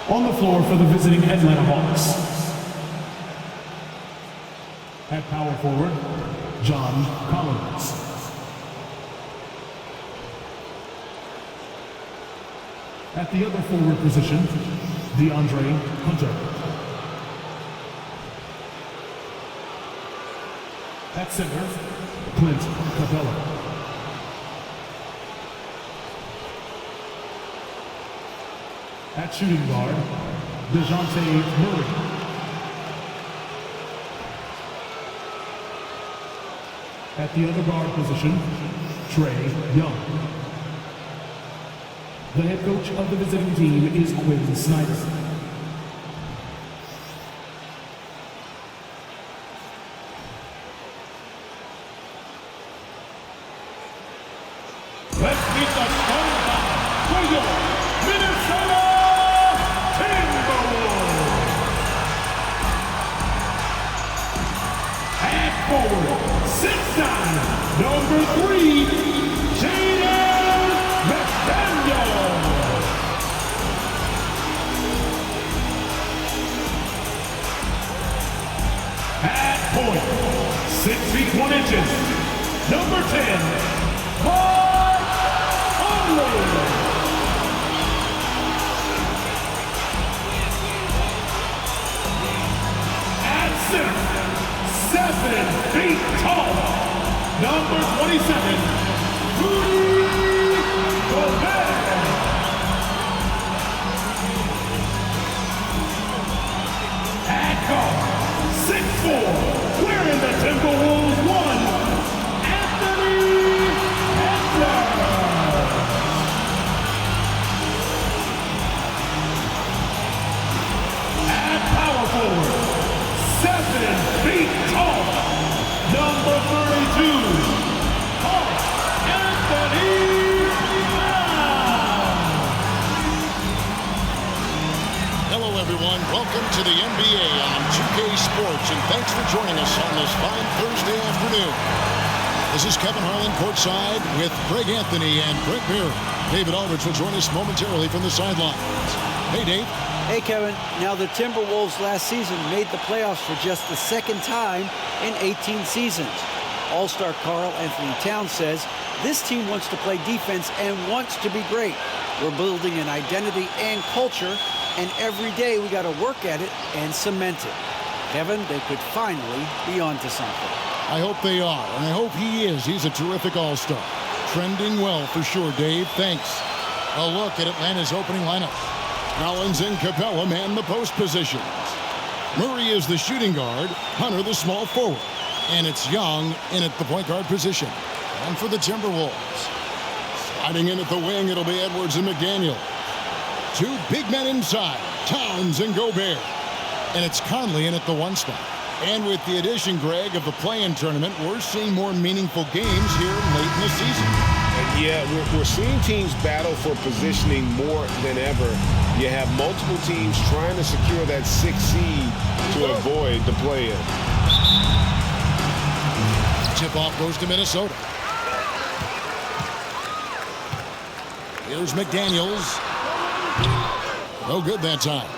On the floor for the visiting Atlanta Hawks. At power forward, John Collins. At the other forward position, DeAndre Hunter. At center, Clint Capella. At shooting guard, DeJounte Murray. At the other guard position, Trey Young. The head coach of the visiting team is Quinn Snyder. Let's meet the starting five for your Minnesota Timberwolves. At forward, 6'9", number 3, Jaden McDaniel. At point, 6 feet 1 inches, number 10, Karl-Anthony. At center, 7 feet tall, number 27, Rudy Gobert. At guard, 6'4", wearing the Timberwolves 1, Anthony Edwards. At power forward, 7 feet tall, number 32, Karl-Anthony. Hello, everyone. Welcome to the NBA on 2K Sports, and thanks for joining us on this fine Thursday afternoon. This is Kevin Harlan courtside with Greg Anthony and Brett Beard. David Aldridge will join us momentarily from the sidelines. Hey, Dave. Hey, Kevin. Now, the Timberwolves last season made the playoffs for just the second time in 18 seasons. All-star Karl-Anthony Towns says this team wants to play defense and wants to be great. We're building an identity and culture, and every day we got to work at it and cement it. Kevin, they could finally be onto something. I hope they are, and I hope he is. He's a terrific all-star. Trending well for sure, Dave. Thanks. A look at Atlanta's opening lineup. Collins and Capella man the post positions. Murray is the shooting guard, Hunter the small forward. And it's Young in at the point guard position. And for the Timberwolves, sliding in at the wing, it'll be Edwards and McDaniel. 2 big men inside, Towns and Gobert. And it's Conley in at the 1 spot. And with the addition, Greg, of the play-in tournament, we're seeing more meaningful games here late in the season. Yeah, we're seeing teams battle for positioning more than ever. You have multiple teams trying to secure that 6th seed to avoid the play-in. Tip-off goes to Minnesota. Here's McDaniels. No good that time.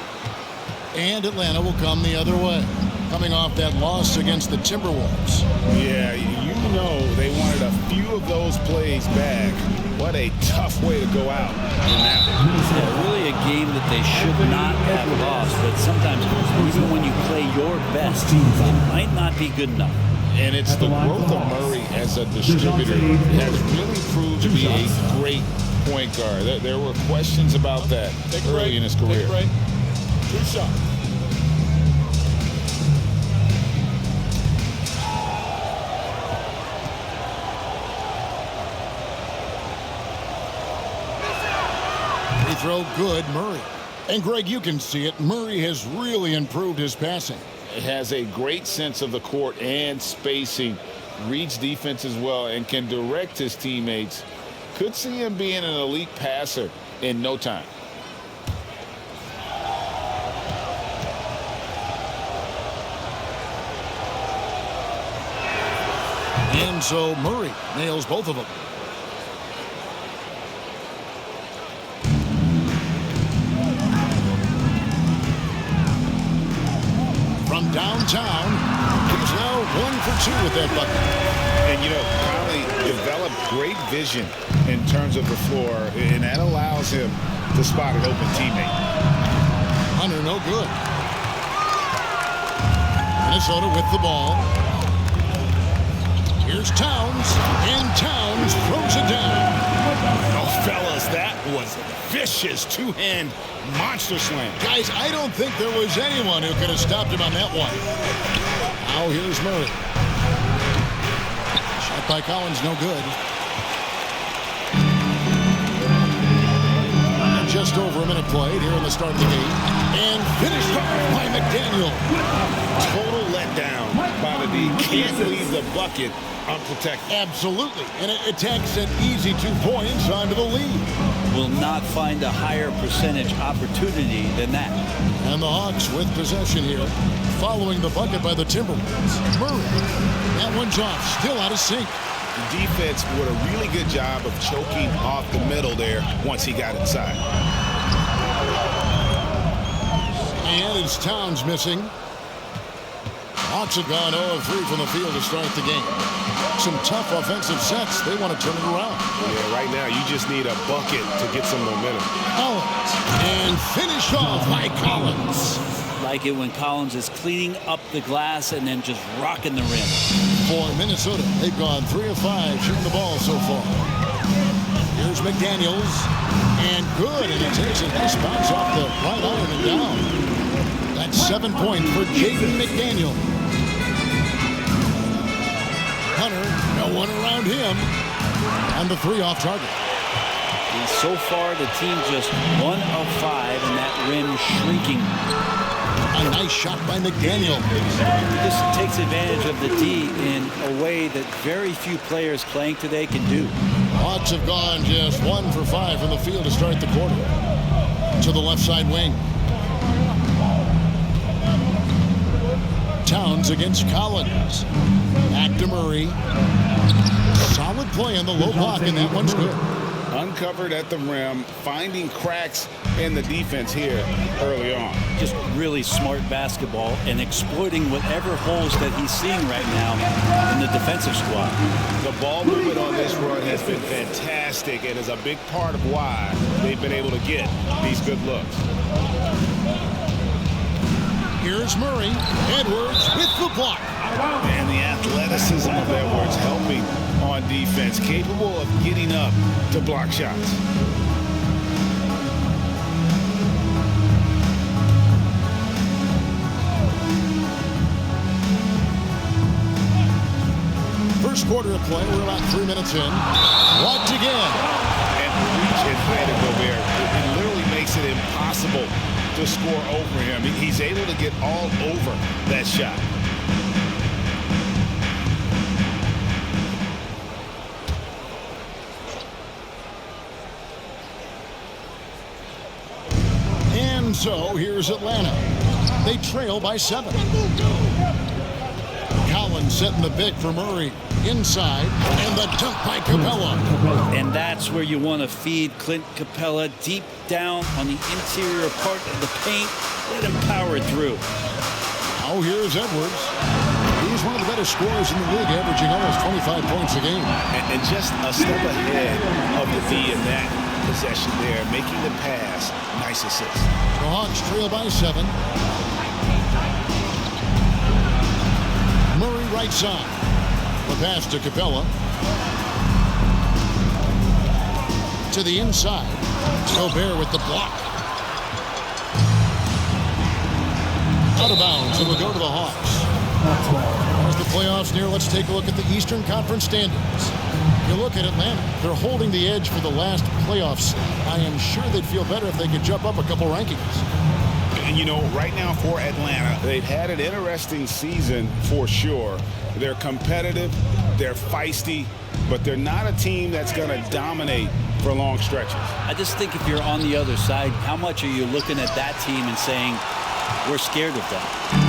And Atlanta will come the other way, coming off that loss against the Timberwolves. Yeah, you know they wanted a few of those plays back. What a tough way to go out in that one. Yeah, really a game that they should not have lost, but sometimes even when you play your best, it might not be good enough. And it's the growth of Murray as a distributor has really proved to be a great point guard. There were questions about that early in his career. 2 shots. Free throw good, Murray. And Greg, you can see it. Murray has really improved his passing. Has a great sense of the court and spacing, reads defense as well, and can direct his teammates. Could see him being an elite passer in no time. And so Murray nails both of them. from downtown. He's now 1 for 2 with that bucket. And, Conley developed great vision in terms of the floor, and that allows him to spot an open teammate. Hunter, no good. Minnesota with the ball. Here's Towns, and Towns throws it down. Oh, fellas, that was vicious two-hand monster slam. Guys, I don't think there was anyone who could have stopped him on that one. Now here's Murray. Shot by Collins, no good. Just over a minute played here in the start of the game. And finished off by McDaniel. Total letdown by the D. Can't leave the bucket unprotected. Absolutely. And it takes an easy 2 points onto the lead. Will not find a higher percentage opportunity than that. And the Hawks with possession here, following the bucket by the Timberwolves. Murray. That one's off. Still out of sync. The defense did a really good job of choking off the middle there once he got inside. And it's Towns missing. Hawks have gone 0-3 from the field to start the game. Some tough offensive sets. They want to turn it around. Yeah, right now you just need a bucket to get some momentum. Collins. And finish off by Collins. Like it when Collins is cleaning up the glass and then just rocking the rim. For Minnesota, they've gone 3 of 5 shooting the ball so far. Here's McDaniels. And good. And he takes a nice bounce off the right iron and down. That's 7 points for Jaden McDaniel. Hunter, no one around him. And the 3 off target. And so far, the team just 1 of 5, and that rim shrinking. A nice shot by McDaniel. This takes advantage of the D in a way that very few players playing today can do. Hawks have gone just 1 for 5 from the field to start the quarter. To the left side wing. Towns against Collins. Back to Murray. Solid play on the low block, and that one's good. Uncovered at the rim, finding cracks in the defense here early on. Just really smart basketball and exploiting whatever holes that he's seeing right now in the defensive squad. The ball movement on this run has been fantastic and is a big part of why they've been able to get these good looks. Here's Murray. Edwards with the block. And the athleticism of Edwards helping on defense, capable of getting up to block shots. First quarter of play, we're about 3 minutes in. Blocked again. And reach advantage Gobert. It literally makes it impossible to score over him. He's able to get all over that shot. And so here's Atlanta. They trail by 7. Collins setting the big for Murray. Inside, and the dunk by Capella. And that's where you want to feed Clint Capella deep down on the interior part of the paint. Let him power through. Now here's Edwards. He's one of the better scorers in the league, averaging almost 25 points a game. And just a step ahead of the D in that possession there, making the pass. Nice assist. The Hawks trail by 7. Murray right side. The pass to Capella. To the inside. Gobert with the block. Out of bounds. It will go to the Hawks. As the playoffs near, let's take a look at the Eastern Conference standings. You look at Atlanta. They're holding the edge for the last playoffs. I am sure they'd feel better if they could jump up a couple rankings. And, right now for Atlanta, they've had an interesting season for sure. They're competitive, they're feisty, but they're not a team that's going to dominate for long stretches. I just think if you're on the other side, how much are you looking at that team and saying, we're scared of them?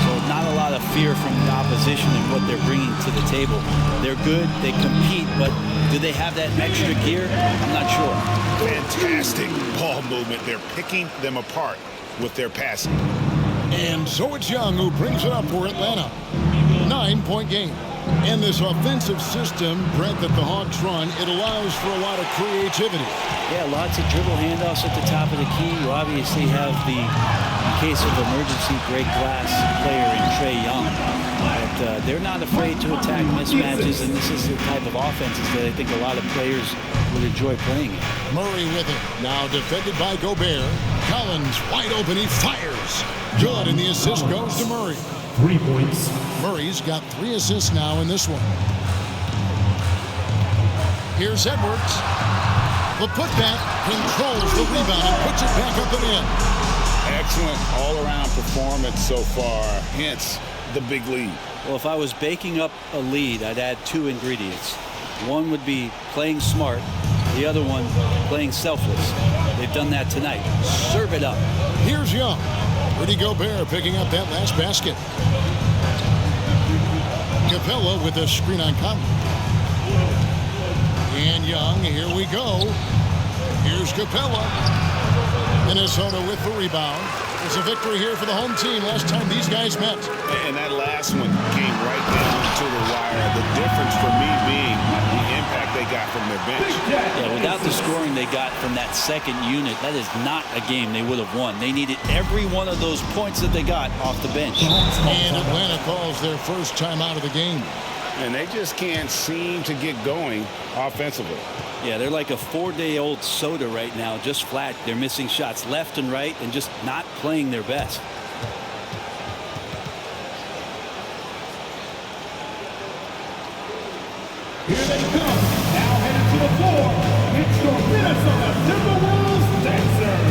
So not a lot of fear from the opposition and what they're bringing to the table. They're good, they compete, but do they have that extra gear? I'm not sure. Fantastic ball movement. They're picking them apart with their passing. And so it's Young who brings it up for Atlanta. 9-point game. And this offensive system, Brent, that the Hawks run, it allows for a lot of creativity. Yeah, lots of dribble handoffs at the top of the key. You obviously have the, in case of emergency, break glass player in Trae Young. But they're not afraid to attack mismatches, and this is the type of offenses that I think a lot of players would enjoy playing in. Murray with it. Now defended by Gobert. Collins wide open. He fires. Good, and the assist goes to Murray. 3 points. Murray's got 3 assists now in this one. Here's Edwards. The putback controls the rebound and puts it back up and in. Excellent all-around performance so far, hence the big lead. Well, if I was baking up a lead, I'd add 2 ingredients. One would be playing smart. The other one, playing selfless. They've done that tonight. Serve it up. Here's Young. Rudy Gobert picking up that last basket. Capella with a screen on Conley. And Young, here we go. Here's Capella. Minnesota with the rebound. It's a victory here for the home team last time these guys met. And that last one came right down to the wire. The difference for me being the impact they got from their bench. Yeah, without the scoring they got from that second unit, that is not a game they would have won. They needed every one of those points that they got off the bench. And Atlanta calls their first time out of the game. And they just can't seem to get going offensively. Yeah, they're like a 4-day-old soda right now, just flat. They're missing shots left and right and just not playing their best. Here they come. Now headed to the floor. It's your Minnesota Timberwolves dancers.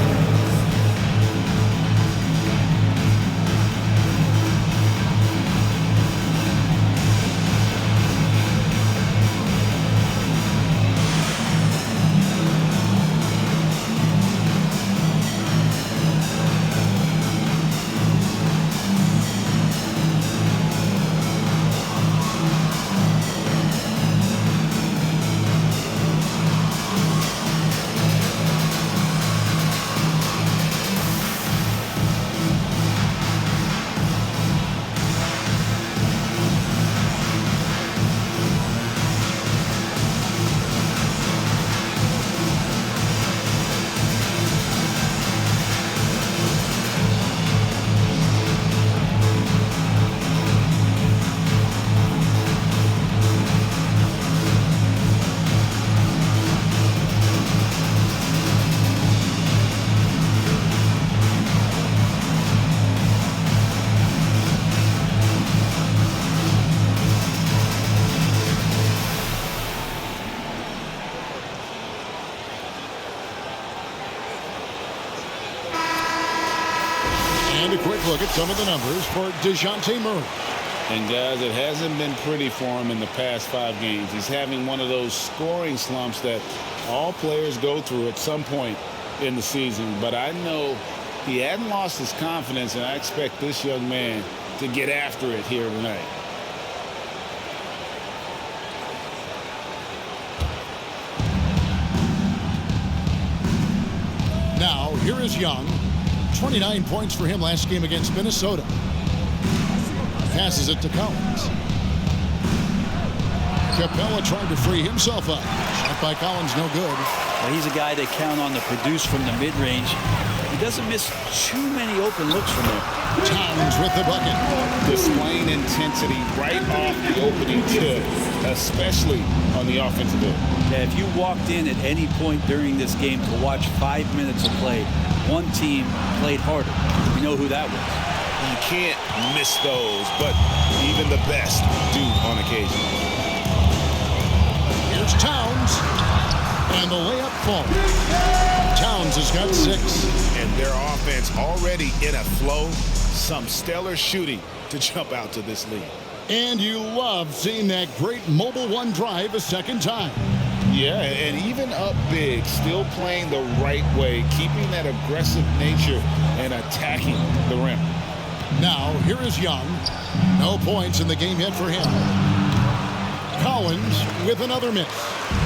And a quick look at some of the numbers for DeJounte Murray. And guys, it hasn't been pretty for him in the past 5 games. He's having one of those scoring slumps that all players go through at some point in the season. But I know he hadn't lost his confidence, and I expect this young man to get after it here tonight. Now, here is Young. 29 points for him last game against Minnesota. Passes it to Collins. Capella trying to free himself up. Shot by Collins, no good. Well, he's a guy they count on to produce from the mid-range. He doesn't miss too many open looks from there. Towns with the bucket. Displaying intensity right off the opening tip, especially on the offensive end. Yeah, if you walked in at any point during this game to watch 5 minutes of play, one team played harder. We know who that was. You can't miss those, but even the best do on occasion. Here's Towns. And the layup falls. Towns has got 6. And their offense already in a flow. Some stellar shooting to jump out to this lead. And you love seeing that great mobile one drive a second time. Yeah, and even up big, still playing the right way, keeping that aggressive nature and attacking the rim. Now, here is Young. No points in the game yet for him. Collins with another miss.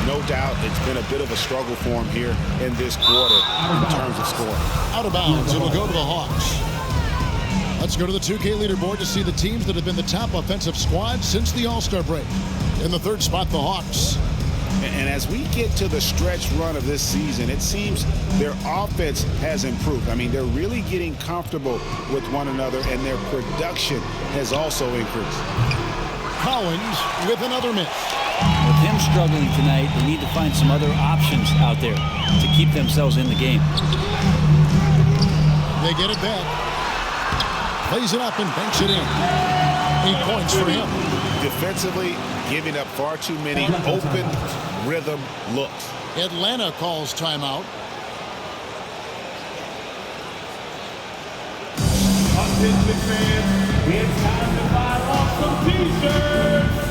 No doubt it's been a bit of a struggle for him here in this quarter in terms of scoring. Out of bounds, it'll go to the Hawks. Let's go to the 2K leaderboard to see the teams that have been the top offensive squad since the All-Star break. In the third spot, the Hawks. And as we get to the stretch run of this season, it seems their offense has improved. I mean, they're really getting comfortable with one another, and their production has also increased. Collins with another miss. With him struggling tonight, they need to find some other options out there to keep themselves in the game. They get it back. Plays it up and banks it in. 8 points for him. Defensively, giving up far too many open rhythm looks. Atlanta calls timeout. Attention fans, it's time to buy off some t-shirts.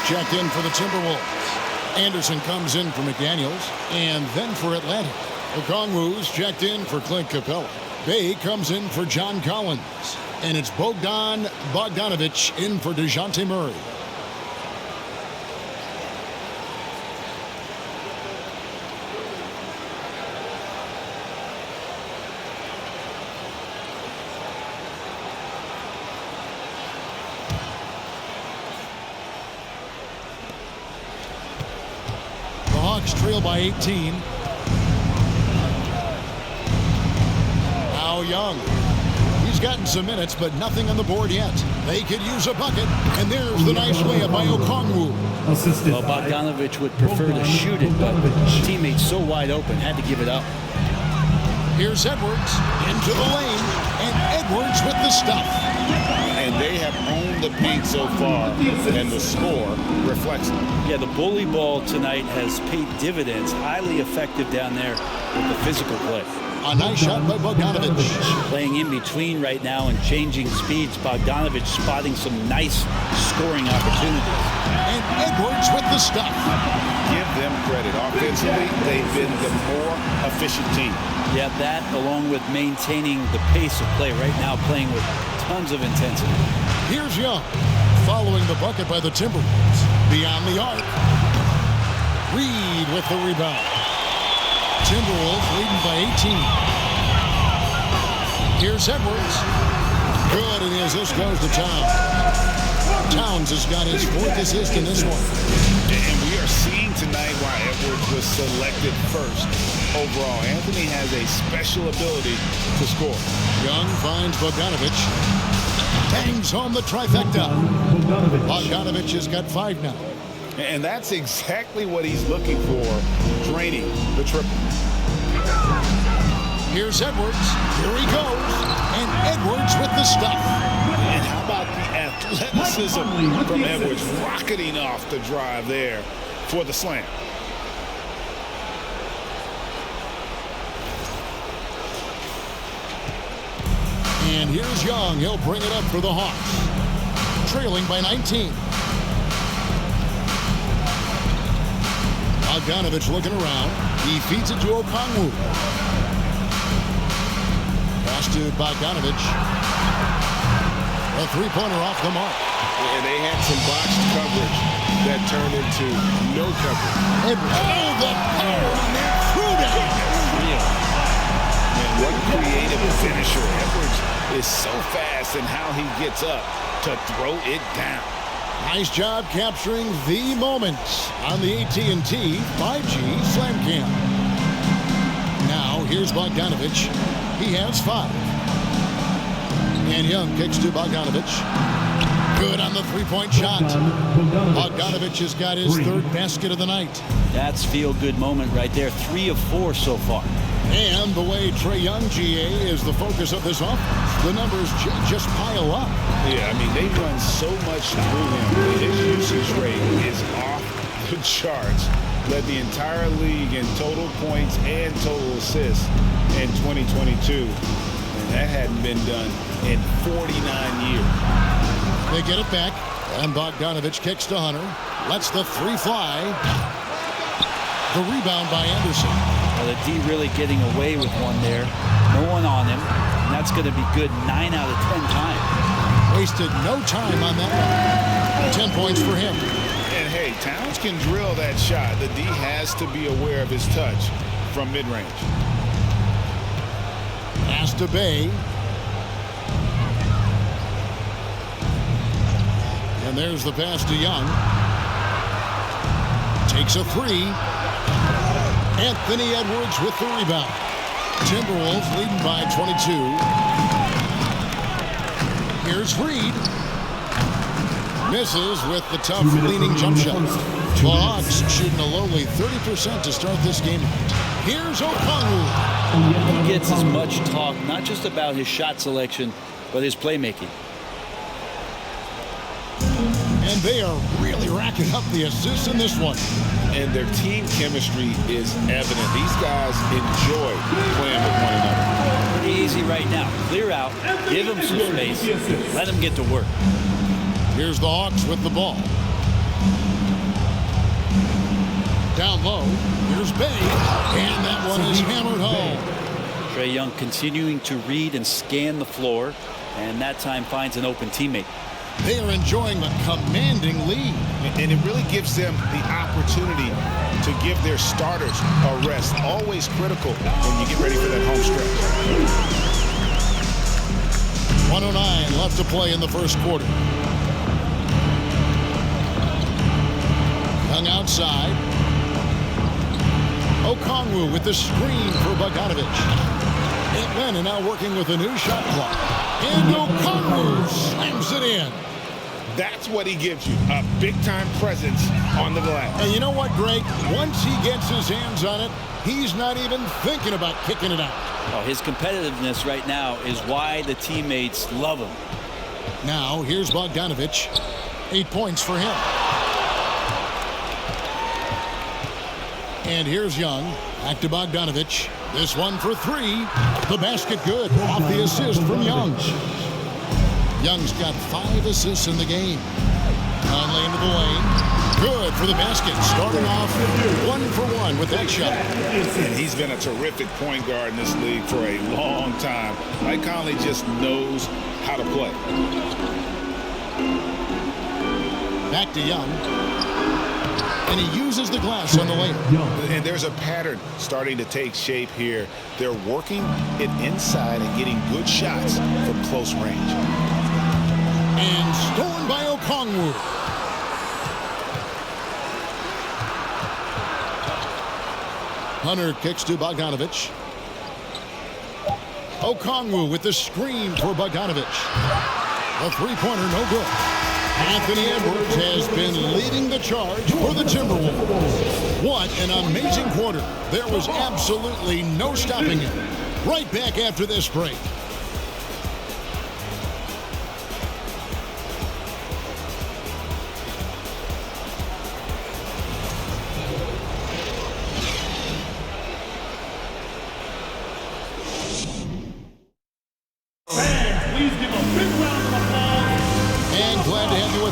Checked in for the Timberwolves. Anderson comes in for McDaniels. And then for Atlanta, Okongwu's checked in for Clint Capella. Bay comes in for John Collins. And it's Bogdan Bogdanovic in for DeJounte Murray. Trail by 18. Now Young. He's gotten some minutes, but nothing on the board yet. They could use a bucket, and there's the nice layup by Okongwu. Well, Bogdanovic would prefer to shoot it, but teammates so wide open, had to give it up. Here's Edwards into the lane, and Edwards with the stuff. And they have owned the paint so far, and the score reflects it. Yeah, the bully ball tonight has paid dividends. Highly effective down there with the physical play. A nice shot by Bogdanovic. Playing in between right now and changing speeds. Bogdanovic spotting some nice scoring opportunities. And Edwards with the stuff. Give them credit. Offensively, they've been the more efficient team. Yeah, that along with maintaining the pace of play right now, playing with tons of intensity. Here's Young, following the bucket by the Timberwolves. Beyond the arc. Reed with the rebound. Timberwolves leading by 18. Here's Edwards. Good, and the assist goes to Towns. Towns has got his 4th assist in this one. And we are seeing tonight why Edwards was selected first. Overall, Anthony has a special ability to score. Young finds Bogdanovic. Bangs home the trifecta. Bogdanovic has got 5 now. And that's exactly what he's looking for, draining the triple. Here's Edwards. Here he goes. And Edwards with the stuff. And how about the athleticism from Edwards rocketing off the drive there for the slam. And here's Young. He'll bring it up for the Hawks. Trailing by 19. Bogdanovic looking around. He feeds it to Okongwu. Pass to Bogdanovic. A three-pointer off the mark. And they had some boxed coverage that turned into no coverage. Edwards. Oh, the power on that threw down. Man, what a creative finisher is so fast in how he gets up to throw it down. Nice job capturing the moment on the AT&T 5G Slam Cam. Now here's Bogdanovich. He has 5. And Young kicks to Bogdanovich. Good on the three-point shot. Bogdanovich has got his 3rd basket of the night. That's feel-good moment right there. 3 of 4 so far. And the way Trae Young, GA, is the focus of this offense, the numbers just pile up. Yeah, I mean, they run so much through him. His usage rate is off the charts. Led the entire league in total points and total assists in 2022. And that hadn't been done in 49 years. They get it back, and Bogdanovich kicks to Hunter. Lets the 3 fly. The rebound by Anderson. Well, the D really getting away with one there. No one on him. And that's going to be good 9 out of 10 times. Wasted no time on that one. 10 points for him. And hey, Towns can drill that shot. The D has to be aware of his touch from mid-range. Pass to Bay. And there's the pass to Young. Takes a 3. Anthony Edwards with the rebound. Timberwolves leading by 22. Here's Reed. Misses with the tough leaning jump shot. The Hawks shooting a lowly 30% to start this game. Here's Okongwu. He gets as much talk, not just about his shot selection, but his playmaking. And they are really racking up the assists in this one. And their team chemistry is evident. These guys enjoy playing with one another. Pretty easy right now. Clear out, give him some space, let him get to work. Here's the Hawks with the ball. Down low, here's Bay, and that one is hammered home. Trae Young continuing to read and scan the floor, and that time finds an open teammate. They are enjoying a commanding lead. And it really gives them the opportunity to give their starters a rest. Always critical when you get ready for that home stretch. 109 left to play in the first quarter. Young outside. Okongwu with the screen for Bogdanovich. Atlanta now working with a new shot clock. And Okongwu slams it in. That's what he gives you, a big-time presence on the glass. And you know what, Greg? Once he gets his hands on it, he's not even thinking about kicking it out. Oh, his competitiveness right now is why the teammates love him. Now, here's Bogdanovich. 8 points for him. And here's Young. Back to Bogdanovich. This one for 3. The basket good. Off the assist from Young. Young's got 5 assists in the game. Conley into the lane. Good for the basket. Starting off 1 for 1 with that shot. And he's been a terrific point guard in this league for a long time. Mike Conley just knows how to play. Back to Young. And he uses the glass on the lane. And there's a pattern starting to take shape here. They're working it inside and getting good shots from close range. And stolen by Okongwu. Hunter kicks to Bogdanovich. Okongwu with the screen for Bogdanovich. The three-pointer no good. Anthony Edwards has been leading the charge for the Timberwolves. What an amazing quarter. There was absolutely no stopping him. Right back after this break.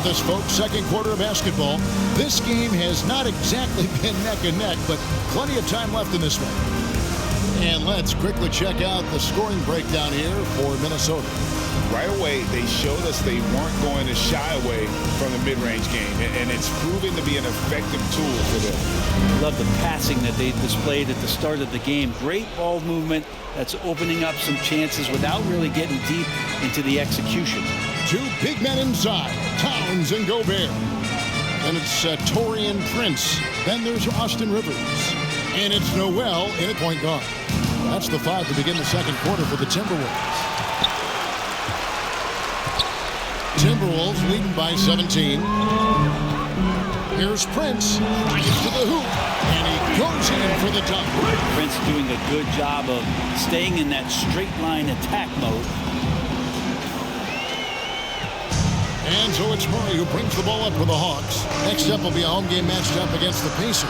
Us, folks. Second quarter of basketball. This game has not exactly been neck and neck, but plenty of time left in this one. And let's quickly check out the scoring breakdown here for Minnesota. Right away, they showed us they weren't going to shy away from the mid-range game, and it's proven to be an effective tool for them. Love the passing that they displayed at the start of the game. Great ball movement that's opening up some chances without really getting deep into the execution. Two big men inside, Towns and Gobert. Then it's Taurean Prince. Then there's Austin Rivers. And it's Noel in at point guard. That's the five to begin the second quarter for the Timberwolves. Timberwolves leading by 17. Here's Prince, drives to the hoop, and he goes in for the dunk. Prince doing a good job of staying in that straight line attack mode. And so it's Murray who brings the ball up for the Hawks. Next up will be a home game matched up against the Pacers.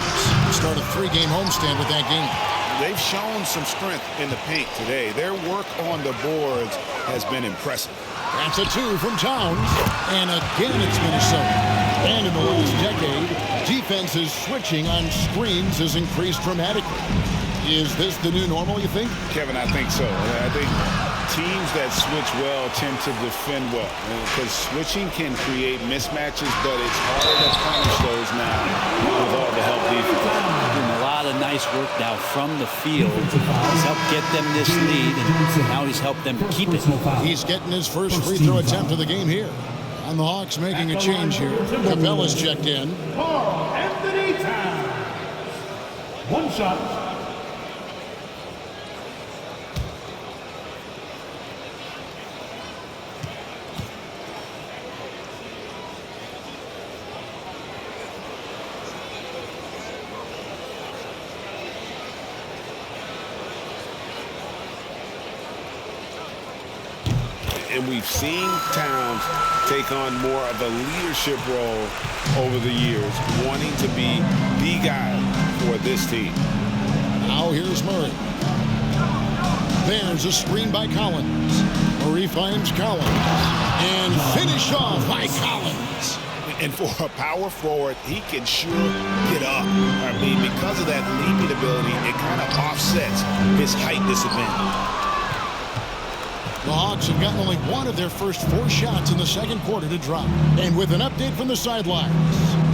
Start a three-game homestand with that game. They've shown some strength in the paint today. Their work on the boards has been impressive. That's a two from Towns. And again, it's Minnesota. And in the last decade, defenses switching on screens has increased dramatically. Is this the new normal, you think? Kevin, I think so. I think teams that switch well tend to defend well. Because switching can create mismatches, but it's harder to punish those now with all the help defense. Doing a lot of nice work now from the field. He's helped get them this lead, and now he's helped them keep it. He's getting his first free throw attempt of the game here. And the Hawks making a change here. Capella's checked in. Karl-Anthony Towns. One shot. And we've seen Towns take on more of a leadership role over the years, wanting to be the guy for this team. Now here's Murray. There's a screen by Collins. Murray finds Collins. And finished off by Collins. And for a power forward, he can sure get up. I mean, because of that leaping ability, it kind of offsets his height disadvantage. The Hawks have gotten only one of their first four shots in the second quarter to drop. And with an update from the sidelines,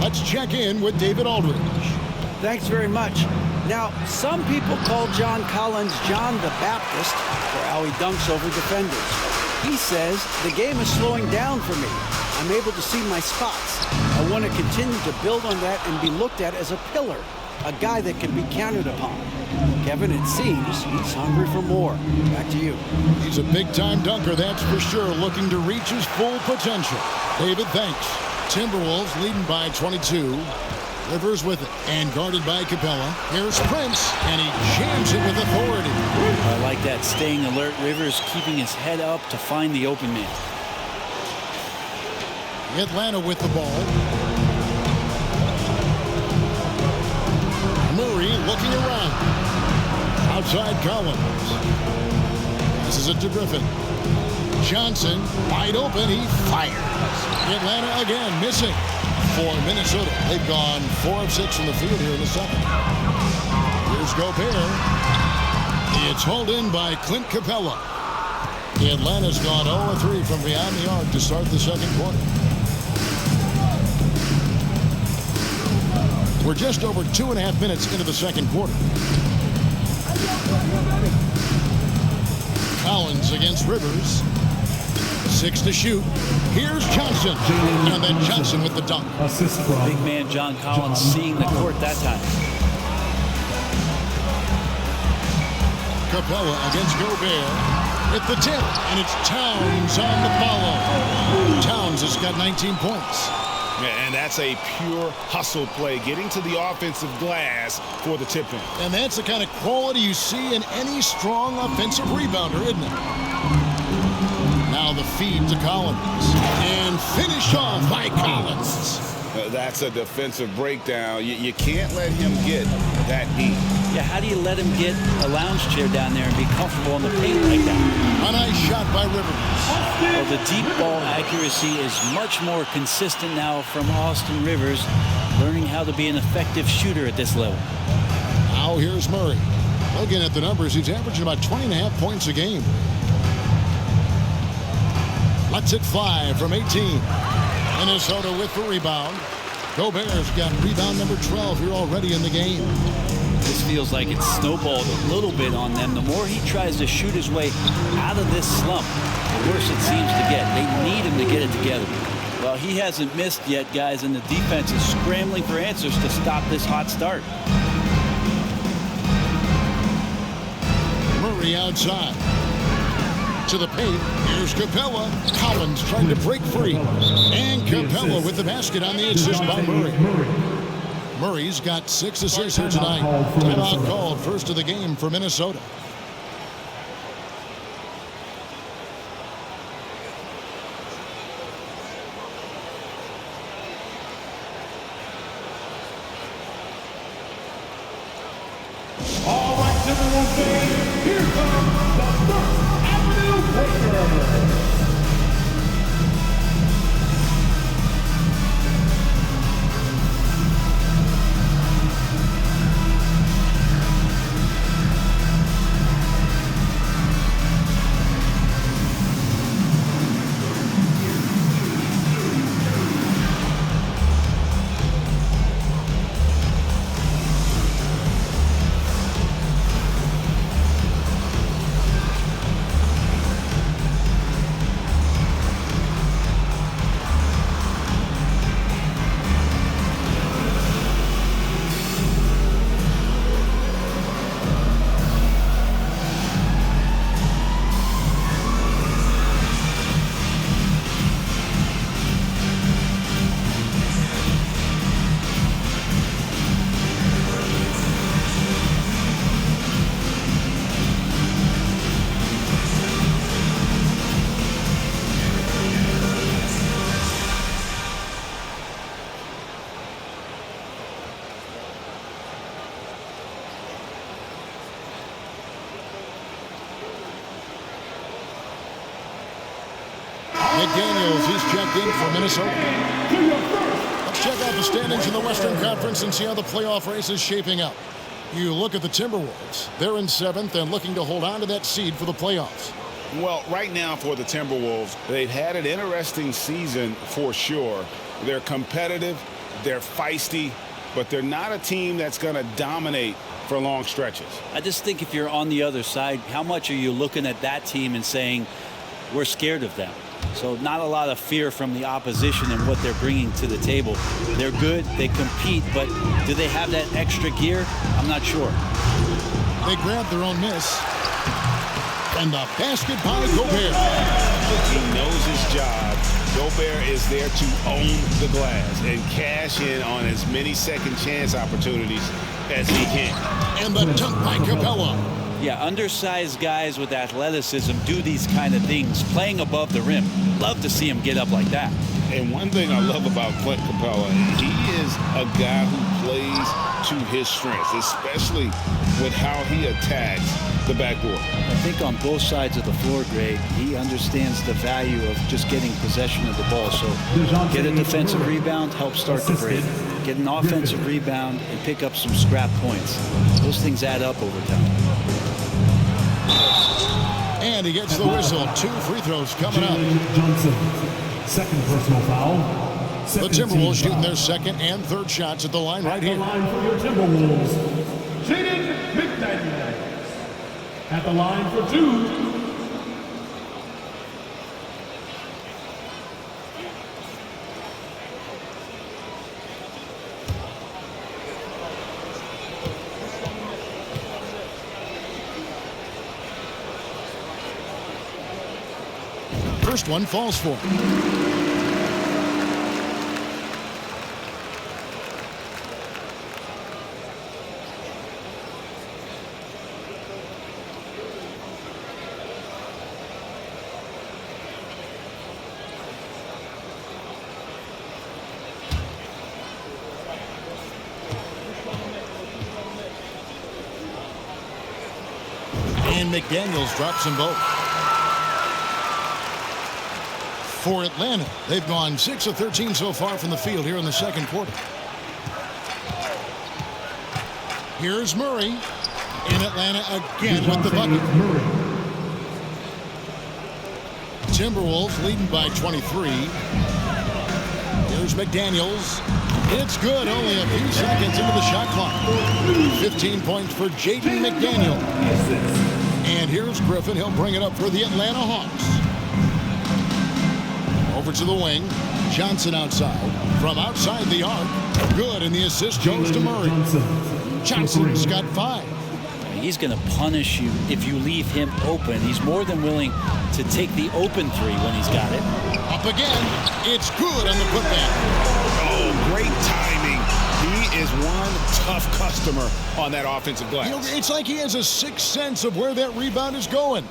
let's check in with David Aldridge. Thanks very much. Now, some people call John Collins John the Baptist for how he dunks over defenders. He says, the game is slowing down for me. I'm able to see my spots. I want to continue to build on that and be looked at as a pillar, a guy that can be counted upon. Kevin, it seems he's hungry for more. Back to you. He's a big-time dunker, that's for sure, looking to reach his full potential. David, thanks. Timberwolves leading by 22. Rivers with it, and guarded by Capella. Here's Prince, and he jams it with authority. I like that, staying alert. Rivers keeping his head up to find the open man. Atlanta with the ball. Murray looking around. Outside Collins. Passes it to Griffin. Johnson wide open. He fires. Atlanta again missing for Minnesota. They've gone 4 of 6 from the field here in the second. Here's Gobert. It's hauled in by Clint Capella. Atlanta's gone 0 of 3 from beyond the arc to start the second quarter. We're just over 2.5 minutes into the second quarter. Collins against Rivers. 6 to shoot. Here's Johnson. And then Johnson with the dunk. Big man John Collins seeing the court that time. Capella against Gobert. At the tip. And it's Towns on the follow. Towns has got 19 points. And that's a pure hustle play, getting to the offensive glass for the tip-in. And that's the kind of quality you see in any strong offensive rebounder, isn't it? Now the feed to Collins. And finish off by Collins. That's a defensive breakdown. You can't let him get that deep. Yeah, how do you let him get a lounge chair down there and be comfortable in the paint like that? A nice shot by Rivers. Well, the deep ball accuracy is much more consistent now from Austin Rivers, learning how to be an effective shooter at this level. Now here's Murray. Looking at the numbers, he's averaging about 20.5 points a game. Lets it fly from 18. Minnesota with the rebound. Gobert's got rebound number 12 here already in the game. This feels like it's snowballed a little bit on them. The more he tries to shoot his way out of this slump, the worse it seems to get. They need him to get it together. Well, he hasn't missed yet, guys, and the defense is scrambling for answers to stop this hot start. Murray outside. To the paint. Here's Capella. Collins trying to break free. And Capella with the basket on the assist by Murray. Murray's got 6 assists here tonight. Timeout called, first of the game for Minnesota. All right, Timberwolves fans, here comes the First Avenue Lakers. McDaniels, he's checked in for Minnesota. Let's check out the standings in the Western Conference and see how the playoff race is shaping up. You look at the Timberwolves. They're in 7th and looking to hold on to that seed for the playoffs. Well, right now for the Timberwolves, they've had an interesting season for sure. They're competitive, they're feisty, but they're not a team that's going to dominate for long stretches. I just think if you're on the other side, how much are you looking at that team and saying, we're scared of them? So not a lot of fear from the opposition and what they're bringing to the table. They're good, they compete, but do they have that extra gear? I'm not sure. They grab their own miss. And the basket by Gobert. He knows his job. Gobert is there to own the glass and cash in on as many second chance opportunities as he can. And the dunk by Capella. Yeah, undersized guys with athleticism do these kind of things, playing above the rim. Love to see him get up like that. And one thing I love about Clint Capella, he is a guy who plays to his strengths, especially with how he attacks the backboard. I think on both sides of the floor, Greg, he understands the value of just getting possession of the ball. So get a defensive rebound, help start the break. Get an offensive rebound and pick up some scrap points. Those things add up over time. And he gets the whistle. 2 free throws coming up. Johnson, second personal foul. The Timberwolves shooting their second and third shots at the line right here. At the line for your Timberwolves, Jaden McDaniels. At the line for 2. First one falls for him. And McDaniels drops them both. For Atlanta, they've gone 6 of 13 so far from the field here in the second quarter. Here's Murray. in Atlanta again with the bucket. Timberwolves leading by 23. Here's McDaniels. It's good, only a few seconds into the shot clock. 15 points for Jaden McDaniel. And here's Griffin. He'll bring it up for the Atlanta Hawks. Over to the wing. Johnson outside. From outside the arc. Good, and the assist goes to Murray. Johnson's got 5. He's going to punish you if you leave him open. He's more than willing to take the open three when he's got it. Up again. It's good on the putback. Oh, great timing. He is one tough customer on that offensive glass. You know, it's like he has a sixth sense of where that rebound is going.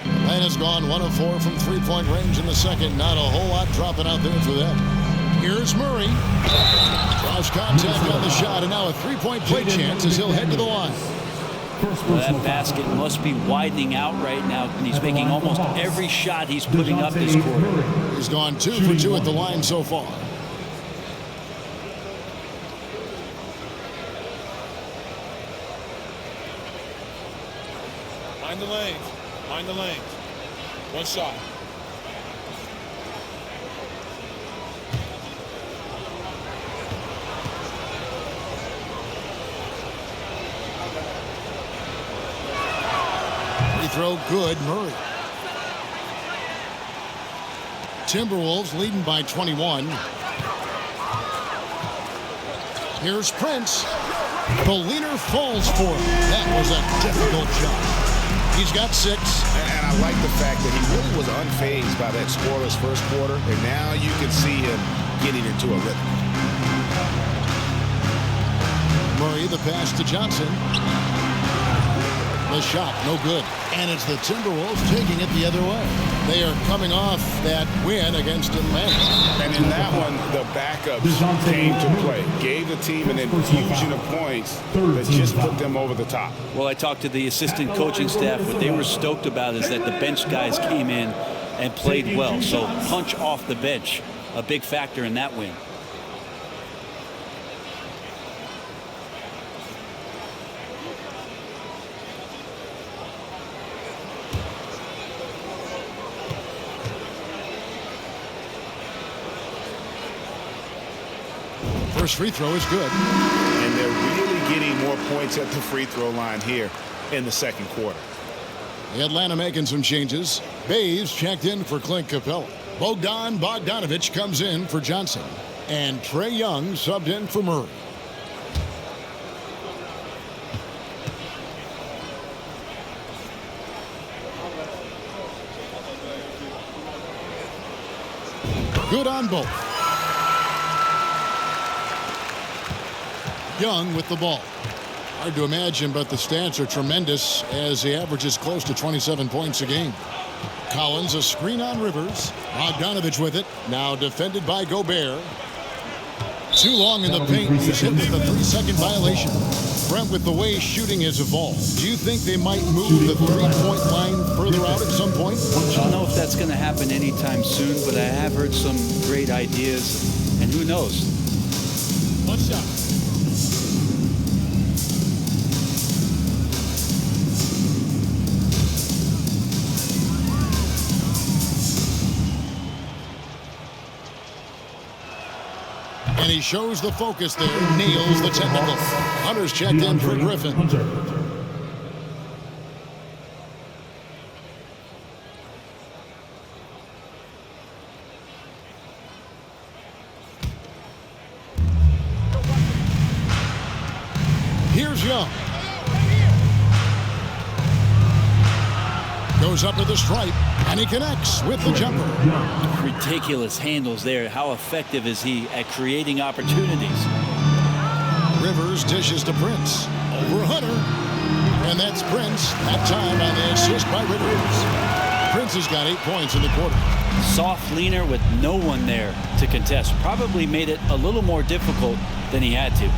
Atlanta's gone 1 of 4 from three-point range in the second. Not a whole lot dropping out there for them. Here's Murray. Cross contact on the shot, and now a three-point play chance as he'll head to the line. Well, that basket must be widening out right now, and he's making almost every shot he's putting up this quarter. He's gone 2 for 2 at the line so far. Mind the lanes. Mind the lanes. One shot. Free throw good, Murray. Timberwolves leading by 21. Here's Prince. The leaner falls for him. That was a difficult shot. He's got 6. And I like the fact that he really was unfazed by that scoreless first quarter, and now you can see him getting into a rhythm. Murray, the pass to Johnson. The shot, no good. And it's the Timberwolves taking it the other way. They are coming off that win against Atlanta. And in that one, the backups came to play. Gave the team an infusion of points that just put them over the top. Well, I talked to the assistant coaching staff. What they were stoked about is that the bench guys came in and played well. So punch off the bench, a big factor in that win. First free throw is good. And they're really getting more points at the free throw line here in the second quarter. Atlanta making some changes. Bays checked in for Clint Capella. Bogdan Bogdanovic comes in for Johnson. And Trey Young subbed in for Murray. Good on both. Young with the ball. Hard to imagine, but the stats are tremendous as he averages close to 27 points a game. Collins, a screen on Rivers. Bogdanovic with it. Now defended by Gobert. Too long in the paint. He's hit with a 3-second violation. Brent, with the way shooting has evolved, do you think they might move the three-point line further out at some point? I don't know if that's going to happen anytime soon, but I have heard some great ideas, and who knows? One shot. And he shows the focus there, nails the technical. Hunter's checked in for Griffin. Here's Young. Goes up to the stripe, and he connects with the jumper. Ridiculous handles there. How effective is he at creating opportunities? Rivers dishes to Prince. Over Hunter. And that's Prince. That time on the assist by Rivers. Prince has got 8 points in the quarter. Soft leaner with no one there to contest. Probably made it a little more difficult than he had to.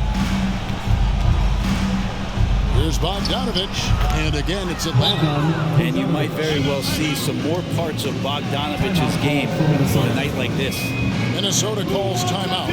Here's Bogdanovic, and again it's Atlanta. And you might very well see some more parts of Bogdanovic's game on a night like this. Minnesota calls timeout.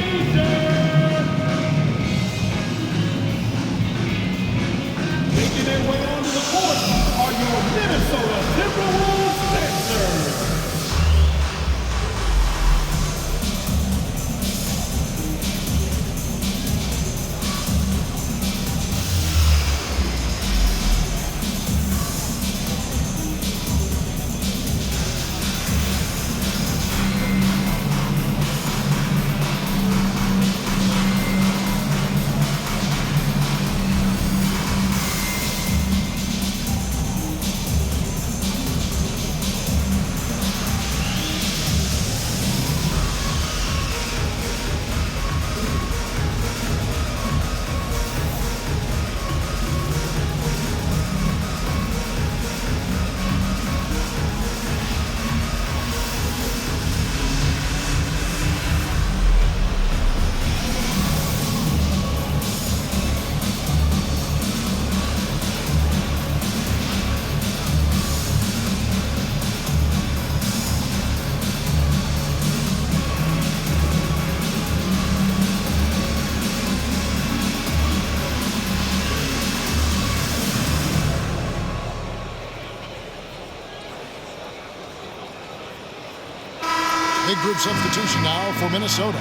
Big group substitution now for Minnesota.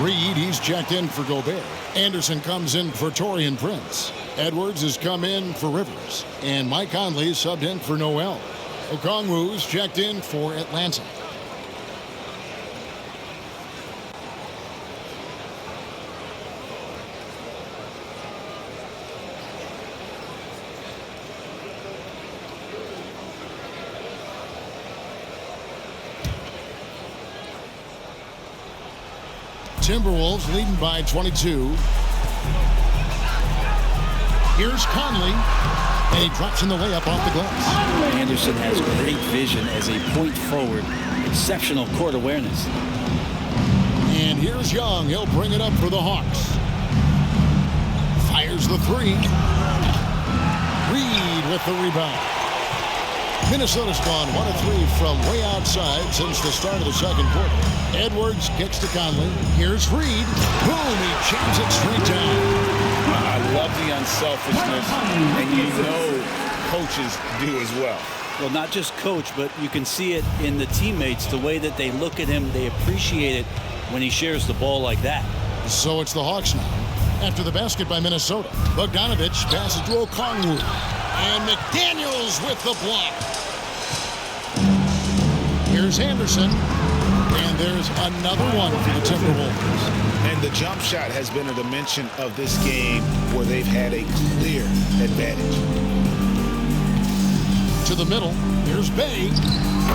Reed, he's checked in for Gobert. Anderson comes in for Taurean Prince. Edwards has come in for Rivers. And Mike Conley is subbed in for Noel. Okongwu's checked in for Atlanta. Timberwolves leading by 22. Here's Conley, and he drops in the layup off the glass. Anderson has great vision as a point forward, exceptional court awareness. And here's Young. He'll bring it up for the Hawks. Fires the three. Reed with the rebound. Minnesota's gone 1 of 3 from way outside since the start of the second quarter. Edwards kicks to Conley. Here's Reed. Boom, he jams it straight down. I love the unselfishness, and you know coaches do as well. Well, not just coach, but you can see it in the teammates, the way that they look at him. They appreciate it when he shares the ball like that. So it's the Hawks now. After the basket by Minnesota, Bogdanovich passes to Okongwu. And McDaniels with the block. Here's Anderson. And there's another one for the Timberwolves. And the jump shot has been a dimension of this game where they've had a clear advantage. To the middle. Here's Bay.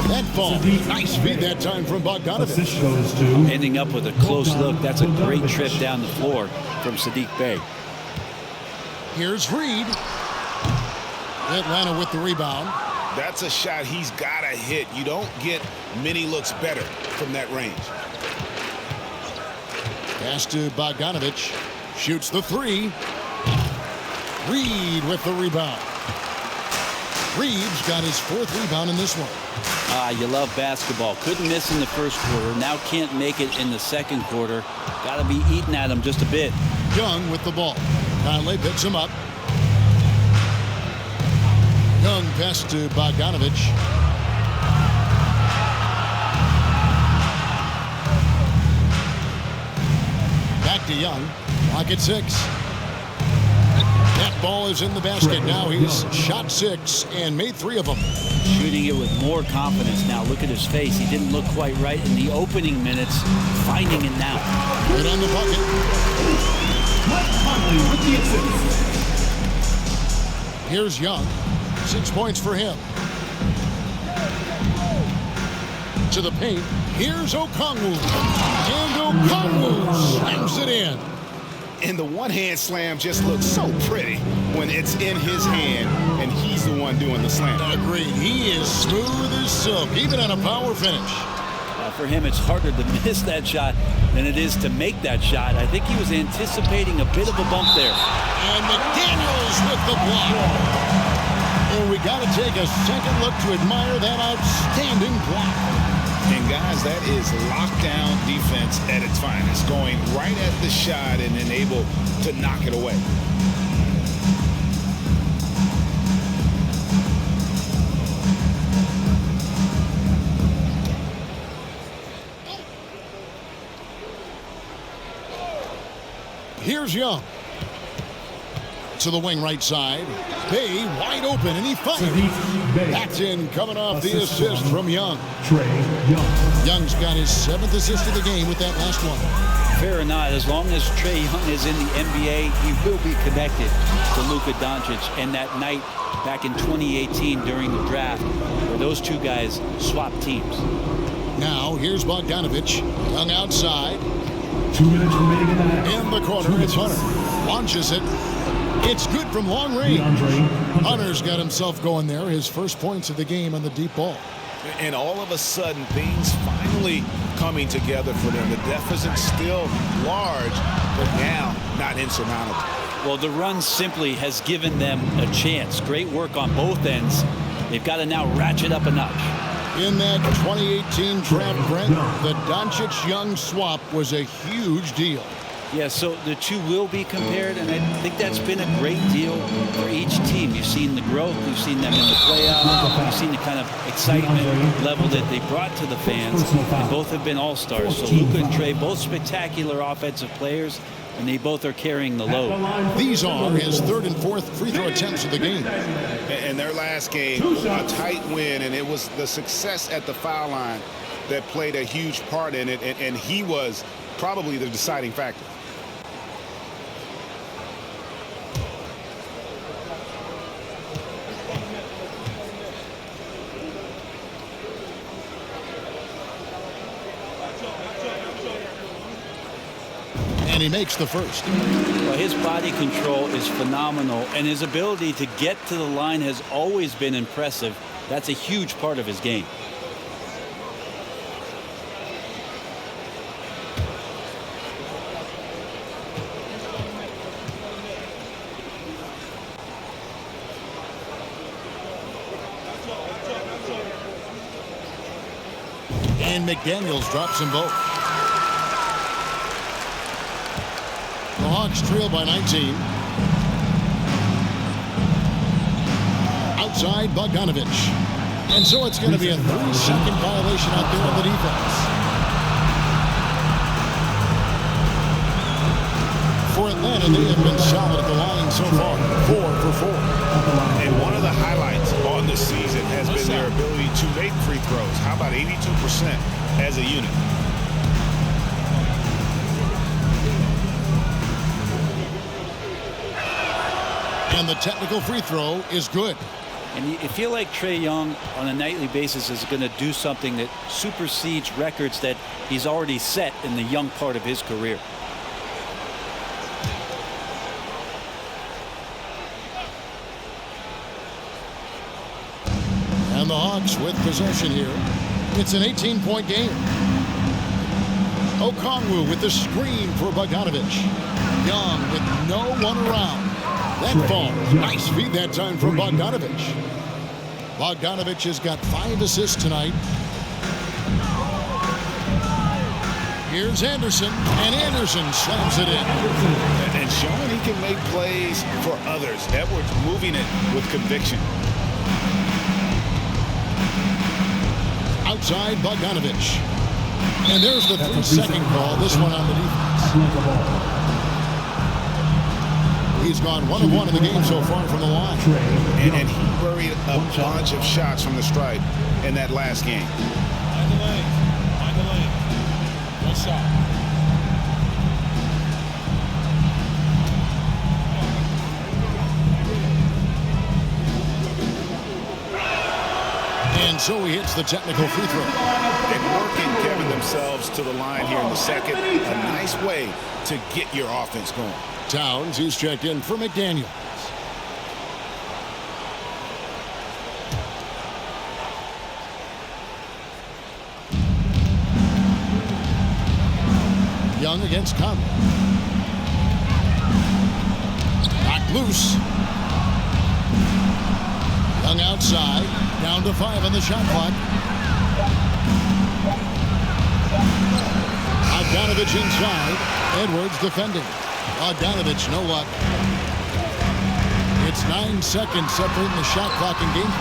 That ball. Nice feed that time from Bogdanovich. Ending up with a close look. That's a great trip down the floor from Saddiq Bey. Here's Reed. Atlanta with the rebound. That's a shot he's got to hit. You don't get many looks better from that range. Pass to Bogdanovich. Shoots the three. Reed with the rebound. Reed's got his 4th rebound in this one. You love basketball. Couldn't miss in the first quarter. Now can't make it in the second quarter. Got to be eating at him just a bit. Young with the ball. Conley picks him up. Young pass to Bogdanovich. Back to Young. Clock at 6. That ball is in the basket. Now he's shot 6 and made 3 of them. Shooting it with more confidence now. Look at his face. He didn't look quite right in the opening minutes. Finding it now. Right on the bucket. Mike Conley with the assist. Here's Young. 6 points for him. To the paint. Here's Okongwu. And Okongwu slams it in. And the one-hand slam just looks so pretty when it's in his hand and he's the one doing the slam. Agreed. He is smooth as silk, even on a power finish. For him, it's harder to miss that shot than it is to make that shot. I think he was anticipating a bit of a bump there. And McDaniels with the block. And we got to take a second look to admire that outstanding block. And guys, that is lockdown defense at its finest, going right at the shot and then able to knock it away. Here's Young. To the wing right side. Bay wide open, and he fires. That's in, coming off the assist from Young. Young's got his 7th assist of the game with that last one. Fair or not, as long as Trae Young is in the NBA, he will be connected to Luka Doncic. And that night back in 2018 during the draft, where those two guys swapped teams. Now, here's Bogdanovich. Young outside. 2 minutes remaining in the half. In the corner, it's Hunter. Launches it. It's good from long range. Hunter's got himself going there. His first points of the game on the deep ball. And all of a sudden, things finally coming together for them. The deficit's still large, but now not insurmountable. Well, the run simply has given them a chance. Great work on both ends. They've got to now ratchet up a notch. In that 2018 draft, Brent, the Doncic-Young swap was a huge deal. Yeah, so the two will be compared, and I think that's been a great deal for each team. You've seen the growth, you've seen them in the playoffs, you've seen the kind of excitement level that they brought to the fans, and both have been all-stars. So Luka and Trey, both spectacular offensive players, and they both are carrying the load. These are his third and fourth free throw attempts of the game. And their last game, a tight win, and it was the success at the foul line that played a huge part in it, and he was probably the deciding factor. And he makes the first. Well, his body control is phenomenal, and his ability to get to the line has always been impressive. That's a huge part of his game. And McDaniels drops them both. The Hawks trail by 19. Outside Bogdanovich. And so it's going to be a 3-second violation out there on the defense. For Atlanta, they have been solid at the line so far. 4 for 4. And one of the highlights on the season has been their ability to make free throws. How about 82% as a unit? And the technical free throw is good. And you feel like Trae Young on a nightly basis is going to do something that supersedes records that he's already set in the young part of his career. And the Hawks with possession here. It's an 18-point game. Okongwu with the screen for Bogdanovich. Young with no one around. That falls. Nice feed that time from Bogdanovich. Bogdanovich has got 5 assists tonight. Here's Anderson, and Anderson slams it in. And showing he can make plays for others. Edwards moving it with conviction. Outside Bogdanovich. And there's the 3-second call. This one on the defense. He's gone 1 of 1 in the game so far from the line. And he buried a bunch of shots from the stripe in that last game. Find the lane. Find the lane. One shot. And so he hits the technical free throw. And working Kevin themselves to the line here in the second. A nice way to get your offense going. Towns, he's checked in for McDaniels. Young against Conley. Knocked loose. Young outside. Down to 5 on the shot clock. Bogdanovich inside. Edwards defending. Bogdanovich, no luck. It's 9 seconds separating the shot clock and game.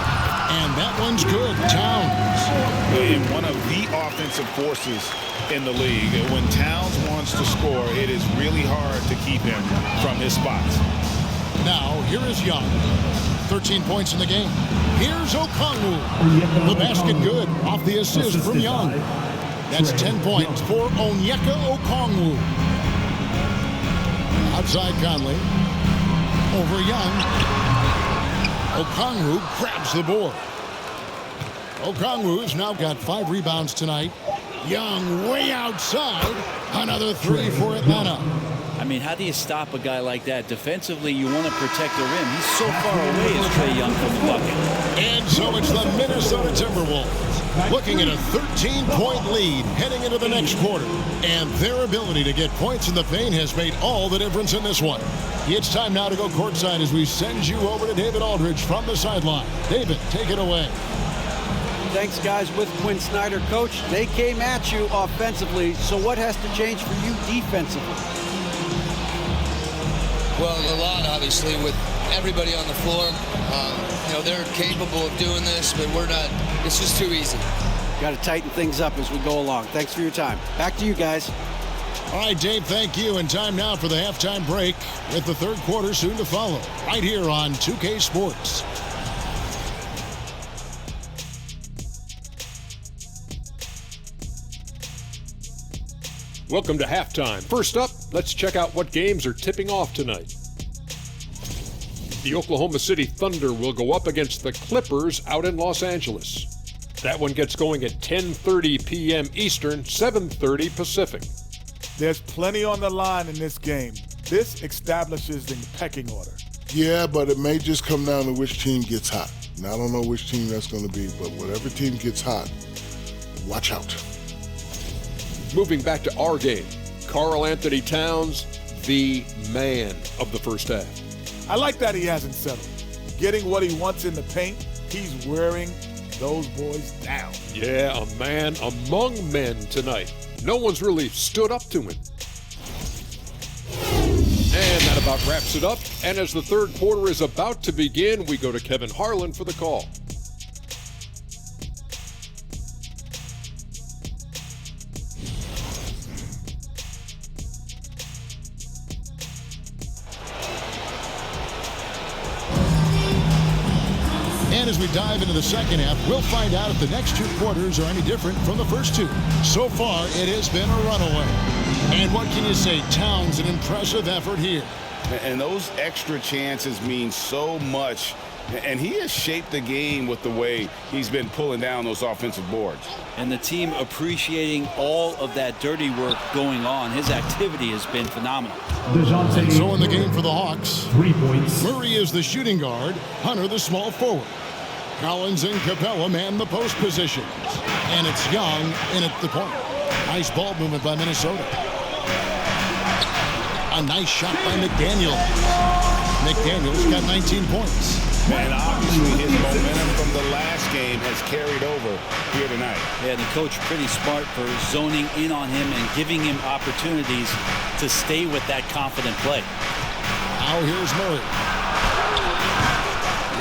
And that one's good. Towns. And one of the offensive forces in the league. When Towns wants to score, it is really hard to keep him from his spots. Now, here is Young. 13 points in the game. Here's Okongwu. The basket good. Off the assist from Young. That's 10 points for Onyeka Okongwu. Outside Conley. Over Young. Okongwu grabs the board. Okongwu's now got 5 rebounds tonight. Young way outside. Another 3 for Atlanta. I mean, how do you stop a guy like that? Defensively, you want to protect the rim. He's so far away as Trae Young from the bucket. And so it's the Minnesota Timberwolves looking at a 13-point lead heading into the next quarter. And their ability to get points in the paint has made all the difference in this one. It's time now to go courtside as we send you over to David Aldridge from the sideline. David, take it away. Thanks, guys. With Quinn Snyder, coach, they came at you offensively. So what has to change for you defensively? Well, a lot, obviously, with everybody on the floor. They're capable of doing this, but we're not. It's just too easy. Got to tighten things up as we go along. Thanks for your time. Back to you guys. All right, Dave, thank you. And time now for the halftime break with the third quarter soon to follow right here on 2K Sports. Welcome to halftime. First up, let's check out what games are tipping off tonight. The Oklahoma City Thunder will go up against the Clippers out in Los Angeles. That one gets going at 10:30 p.m. Eastern, 7:30 Pacific. There's plenty on the line in this game. This establishes the pecking order. Yeah, but it may just come down to which team gets hot. And I don't know which team that's going to be, but whatever team gets hot, watch out. Moving back to our game, Karl-Anthony Towns, the man of the first half. I like that he hasn't settled. Getting what he wants in the paint, he's wearing those boys down. Yeah, a man among men tonight. No one's really stood up to him. And that about wraps it up. And as the third quarter is about to begin, we go to Kevin Harlan for the call. And as we dive into the second half, we'll find out if the next two quarters are any different from the first two. So far, it has been a runaway. And what can you say? Towns, an impressive effort here. And those extra chances mean so much. And he has shaped the game with the way he's been pulling down those offensive boards. And the team appreciating all of that dirty work going on. His activity has been phenomenal. And so in the game for the Hawks, 3 points. Murray is the shooting guard, Hunter the small forward. Collins and Capella man the post positions. And it's Young in at the point. Nice ball movement by Minnesota. A nice shot by McDaniel. McDaniel's got 19 points. And obviously his momentum from the last game has carried over here tonight. Yeah, the coach pretty smart for zoning in on him and giving him opportunities to stay with that confident play. Now here's Murray.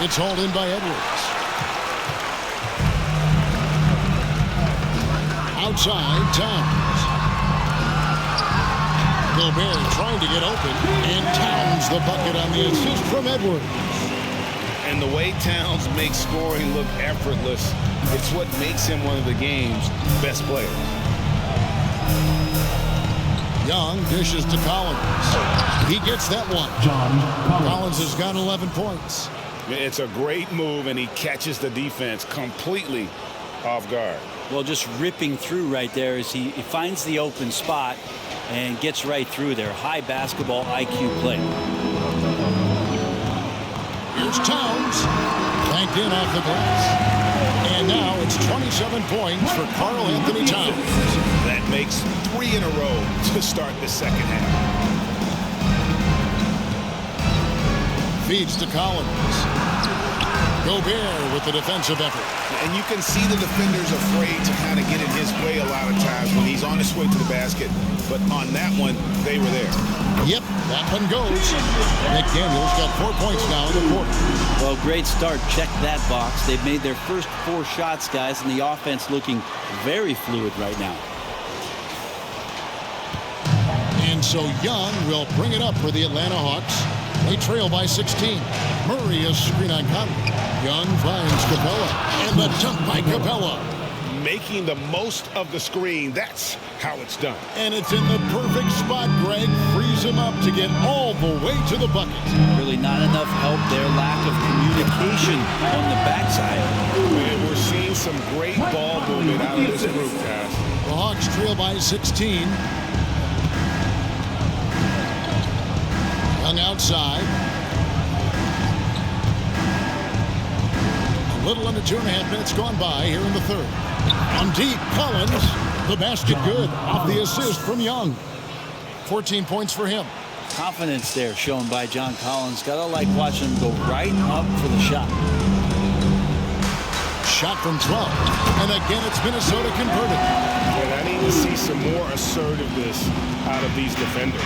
It's hauled in by Edwards. Outside, Towns. Gobert trying to get open, and Towns the bucket on the assist from Edwards. And the way Towns makes scoring look effortless, it's what makes him one of the game's best players. Young dishes to Collins. He gets that one. Collins has got 11 points. It's a great move, and he catches the defense completely off guard. Well, just ripping through right there as he finds the open spot and gets right through there. High basketball IQ play. Here's Towns. Banked in off the glass. And now it's 27 points for Karl-Anthony Towns. That makes 3 in a row to start the second half. Feeds to Collins. Gobert with the defensive effort. And you can see the defenders afraid to kind of get in his way a lot of times when he's on his way to the basket. But on that one, they were there. Yep, that one goes. McDaniel's got 4 points now in the quarter. Well, great start. Check that box. They've made their first 4 shots, guys, and the offense looking very fluid right now. And so Young will bring it up for the Atlanta Hawks. They trail by 16. Murray is screen on Conley. Young finds Capella. And the dunk by Capella. Making the most of the screen. That's how it's done. And it's in the perfect spot. Greg frees him up to get all the way to the bucket. Really not enough help there. Lack of communication on the backside. And we're seeing some great ball movement out of this group, guys. The Hawks trail by 16. Young outside. A little under 2.5 minutes gone by here in the third. On deep, Collins. The basket good off the assist from Young. 14 points for him. Confidence there shown by John Collins. Gotta like watching him go right up for the shot. Shot from 12. And again, it's Minnesota converted. And I need to see some more assertiveness out of these defenders.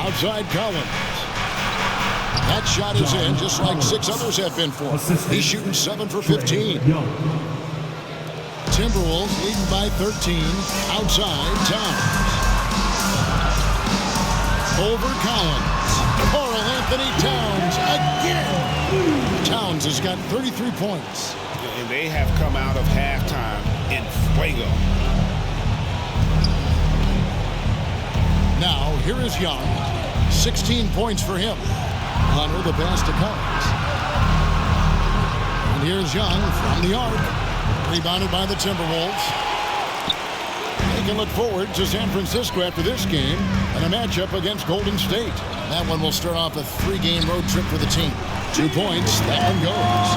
Outside Collins. That shot is in, just like 6 others have been for him. He's shooting 7 for 15. Timberwolves leading by 13. Outside Towns. Over Collins. Karl-Anthony Towns again. Towns has got 33 points. And they have come out of halftime in fuego. Now, here is Young. 16 points for him. Hunter the pass to Collins. And here's Young from the arc. Rebounded by the Timberwolves. They can look forward to San Francisco after this game and a matchup against Golden State. That one will start off a 3-game road trip for the team. 2 points, that one goes.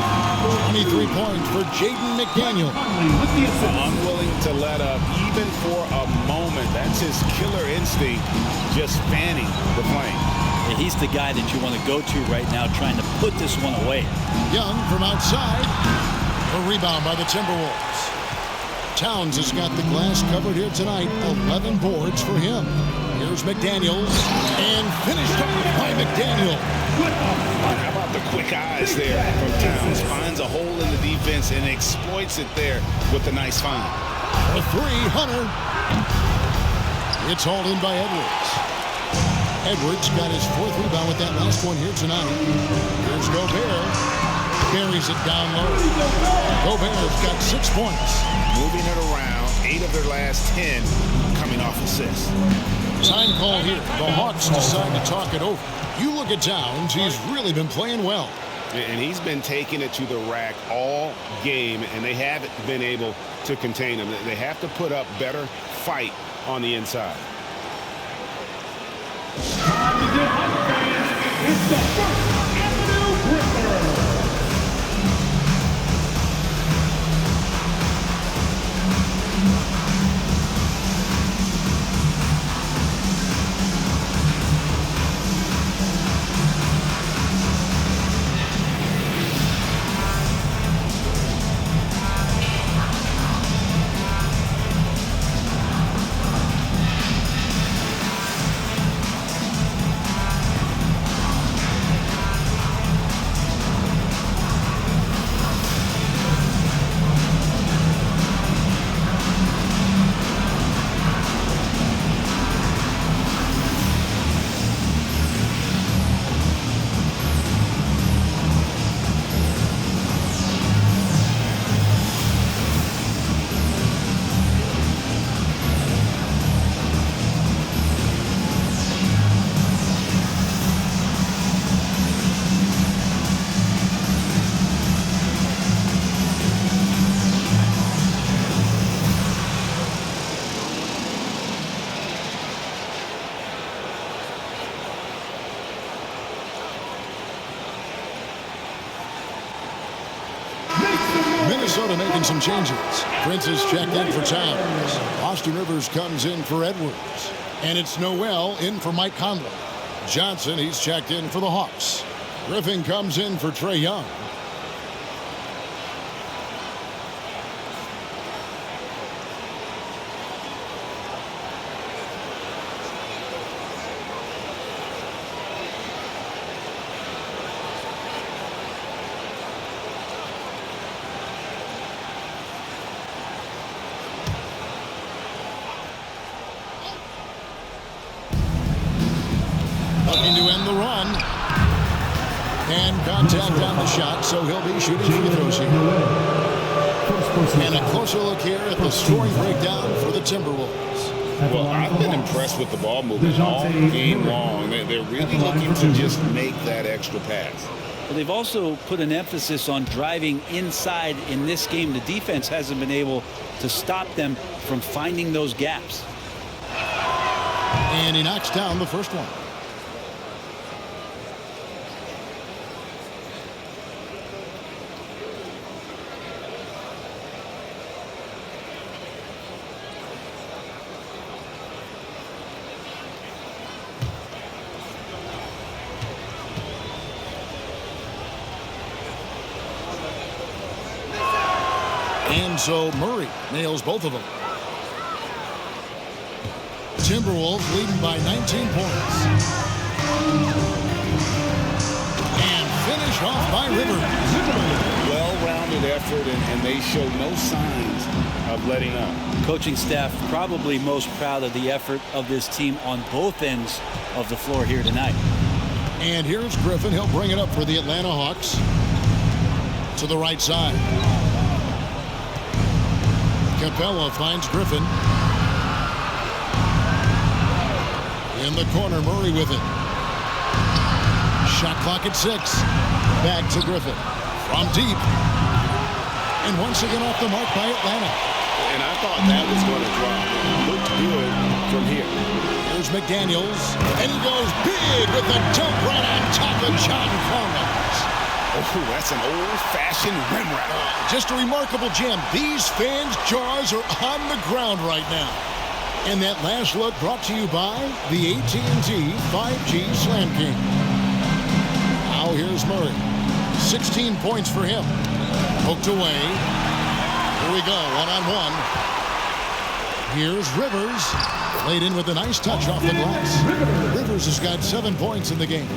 23 points for Jaden McDaniel. Unwilling to let up even for a moment. That's his killer instinct, just fanning the flame. Yeah, he's the guy that you want to go to right now, trying to put this one away. Young from outside. A rebound by the Timberwolves. Towns has got the glass covered here tonight. 11 boards for him. Here's McDaniels. And finished off by McDaniel. How about the quick eyes there from Towns? Finds a hole in the defense and exploits it there with a nice find. For 3, Hunter. It's hauled in by Edwards. Edwards got his 4th rebound with that last one here tonight. Here's Gobert. Carries it down low. Gobert's got 6 points. Moving it around. 8 of their last 10 coming off assists. Time call here. The Hawks decide to talk it over. You look at Towns, he's really been playing well. And he's been taking it to the rack all game, and they haven't been able to contain him. They have to put up better fight on the inside. Time to get hype, fans. It's the First Avenue Ripper. Minnesota making some changes. Prince is checked in for Towns. Austin Rivers comes in for Edwards. And it's Noel in for Mike Conley. Johnson, he's checked in for the Hawks. Griffin comes in for Trae Young. Looking to end the run. And contact on the shot, so he'll be shooting free throws here. And a closer look here at the scoring breakdown for the Timberwolves. Well, I've been impressed with the ball movement all game long. They're really looking to just make that extra pass. But they've also put an emphasis on driving inside in this game. The defense hasn't been able to stop them from finding those gaps. And he knocks down the first one. And so Murray nails both of them. Timberwolves leading by 19 points. And finished off by Rivers. Well-rounded effort, and they show no signs of letting up. Coaching staff probably most proud of the effort of this team on both ends of the floor here tonight. And here's Griffin. He'll bring it up for the Atlanta Hawks. To the right side. Capella finds Griffin. In the corner, Murray with it. Shot clock at 6. Back to Griffin. From deep. And once again off the mark by Atlanta. And I thought that was going to drop. It looked good from here. Here's McDaniels. And he goes big with the dunk right on top of John Collins. Oh, that's an old-fashioned rim wrap. Just a remarkable gem. These fans' jaws are on the ground right now. And that last look brought to you by the AT&T 5G Slam King. Now here's Murray. 16 points for him. Hooked away. Here we go, one-on-one. Here's Rivers. Laid in with a nice touch off the glass. Rivers has got 7 points in the game.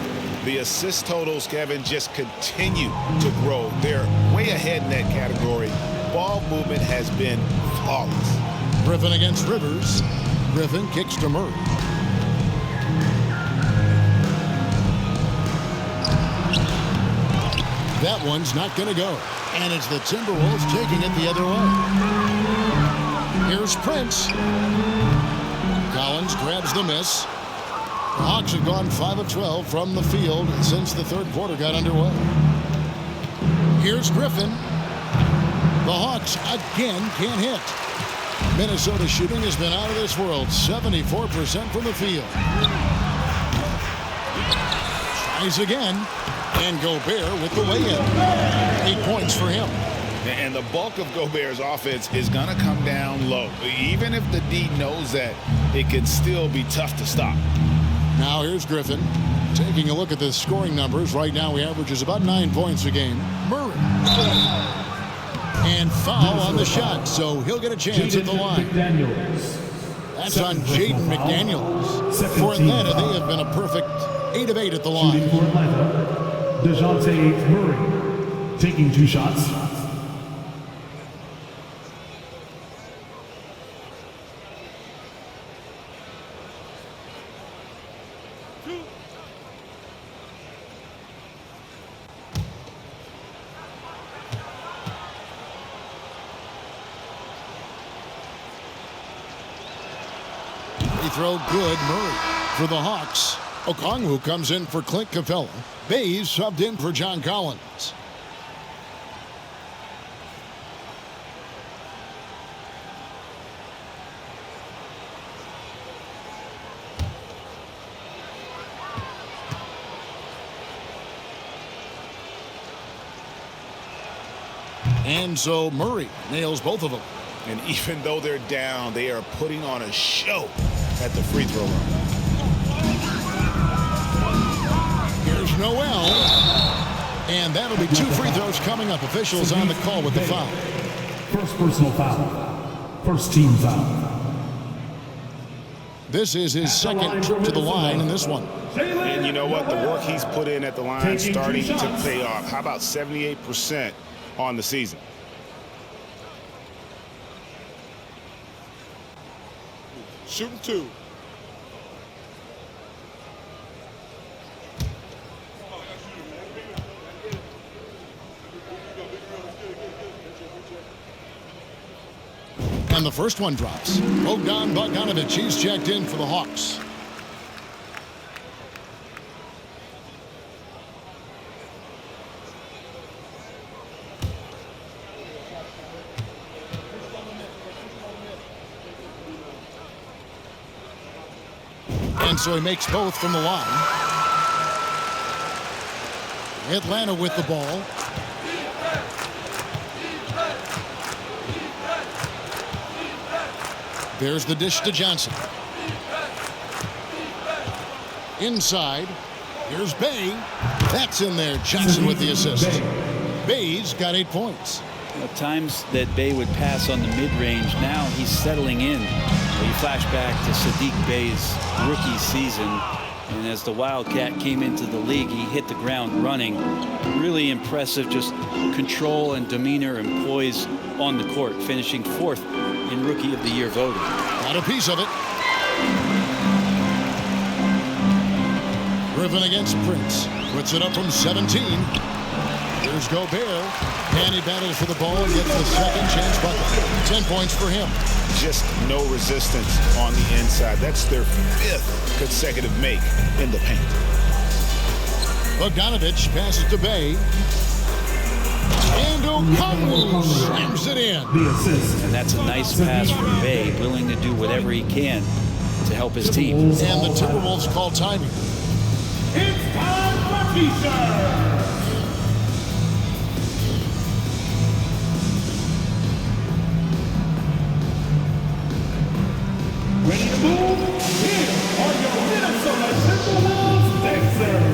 The assist totals, Kevin, just continue to grow. They're way ahead in that category. Ball movement has been flawless. Griffin against Rivers. Griffin kicks to Murray. That one's not going to go. And it's the Timberwolves taking it the other way. Here's Prince. Collins grabs the miss. The Hawks have gone 5 of 12 from the field since the third quarter got underway. Here's Griffin. The Hawks again can't hit. Minnesota shooting has been out of this world. 74% from the field. Tries again. And Gobert with the lay-in. 8 points for him. And the bulk of Gobert's offense is going to come down low. Even if the D knows that, it can still be tough to stop. Now here's Griffin. Taking a look at the scoring numbers. Right now he averages about 9 points a game. Murray. And foul on the shot, so he'll get a chance at the line. That's on Jaden McDaniels. For Atlanta, they have been a perfect 8 of 8 at the line. For Atlanta, DeJounte Murray taking 2 shots. Throw good. Murray for the Hawks. Okongwu comes in for Clint Capella. Bays subbed in for John Collins. And so Murray nails both of them. And even though they're down, they are putting on a show at the free throw line. Here's Noel. And that'll be 2 free throws coming up. Officials on the call with the foul. First personal foul. First team foul. This is his second trip to the line in this one. And you know what? The work he's put in at the line is starting to pay off. How about 78% on the season? Shooting 2. And the first one drops. Bogdan Bogdanovic, he's checked in for the Hawks. And so he makes both from the line. Atlanta with the ball. There's the dish to Johnson. Inside. Here's Bay. That's in there. Johnson with the assist. Bay's got 8 points. At times that Bay would pass on the mid-range. Now he's settling in. You flash back to Sadiq Bay's rookie season. And as the Wildcat came into the league, he hit the ground running. Really impressive, just control and demeanor and poise on the court, finishing 4th in Rookie of the Year voting. Got a piece of it. Griffin against Prince. Puts it up from 17. Here's Gobert. And he battles for the ball and gets the second chance bucket. 10 points for him. Just no resistance on the inside. That's their 5th consecutive make in the paint. Bogdanovich passes to Bay. And Okongwu slams it in. And that's a nice pass from Bay, willing to do whatever he can to help his team. And the Timberwolves call timing. It's time for T-shirt. Ready to move? Here are your Minnesota Timberwolves dancers.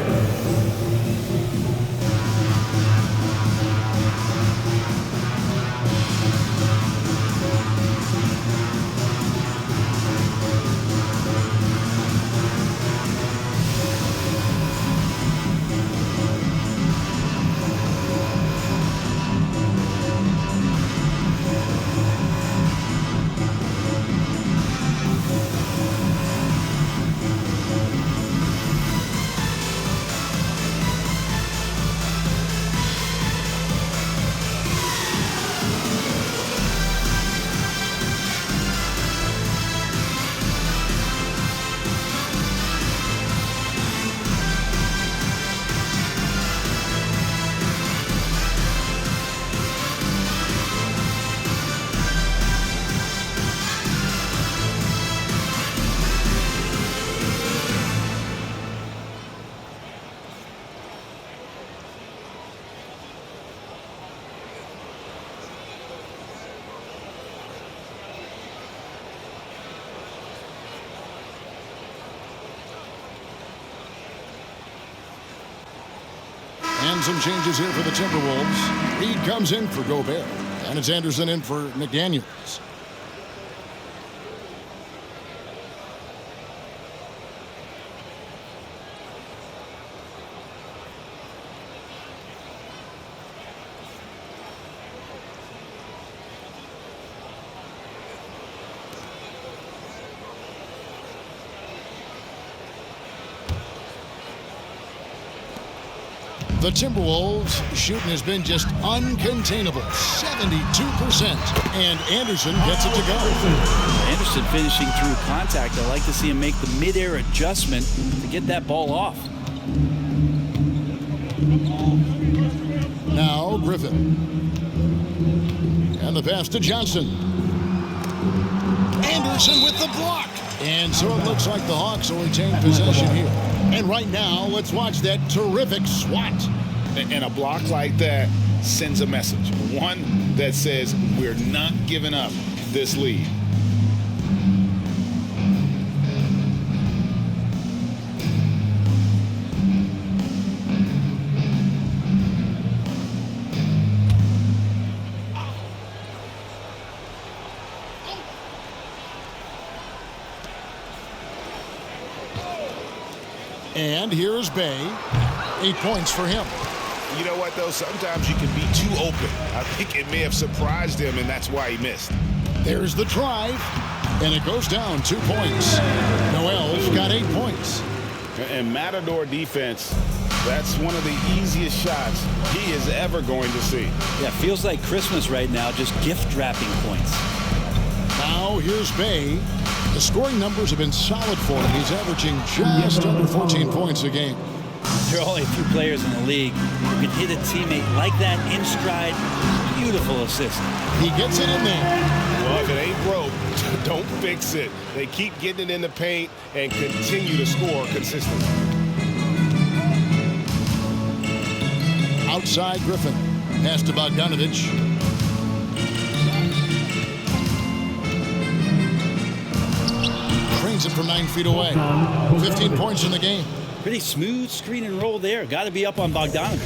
And some changes here for the Timberwolves. Reed comes in for Gobert. And it's Anderson in for McDaniels. The Timberwolves shooting has been just uncontainable, 72%. And Anderson gets it to go. Anderson finishing through contact. I like to see him make the mid-air adjustment to get that ball off. Now Griffin. And the pass to Johnson. Anderson with the block. And so it looks like the Hawks will retain possession here. And right now, let's watch that terrific swat. And a block like that sends a message. One that says we're not giving up this lead. And here's Bay. 8 points for him. You know what, though? Sometimes you can be too open. I think it may have surprised him, and that's why he missed. There's the drive. And it goes down 2 points. Noel's got 8 points. And Matador defense, that's one of the easiest shots he is ever going to see. Yeah, feels like Christmas right now, just gift wrapping points. Now here's Bay. The scoring numbers have been solid for him. He's averaging just under 14 points a game. There are only a few players in the league who can hit a teammate like that in stride. Beautiful assist. He gets it in there. Well, if it ain't broke, don't fix it. They keep getting it in the paint and continue to score consistently. Outside Griffin. Pass to Bogdanovich. Trains it from 9 feet away. 15 points in the game. Pretty smooth screen and roll there. Got to be up on Bogdanovich.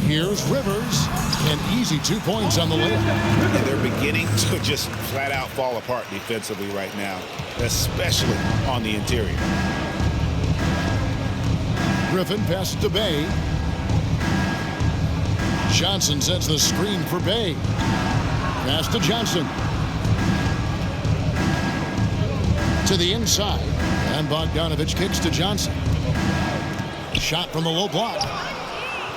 Here's Rivers. An easy 2 points on the layup. And they're beginning to just flat out fall apart defensively right now, especially on the interior. Griffin passes to Bay. Johnson sets the screen for Bay. Pass to Johnson. To the inside. And Bogdanovich kicks to Johnson. Shot from the low block.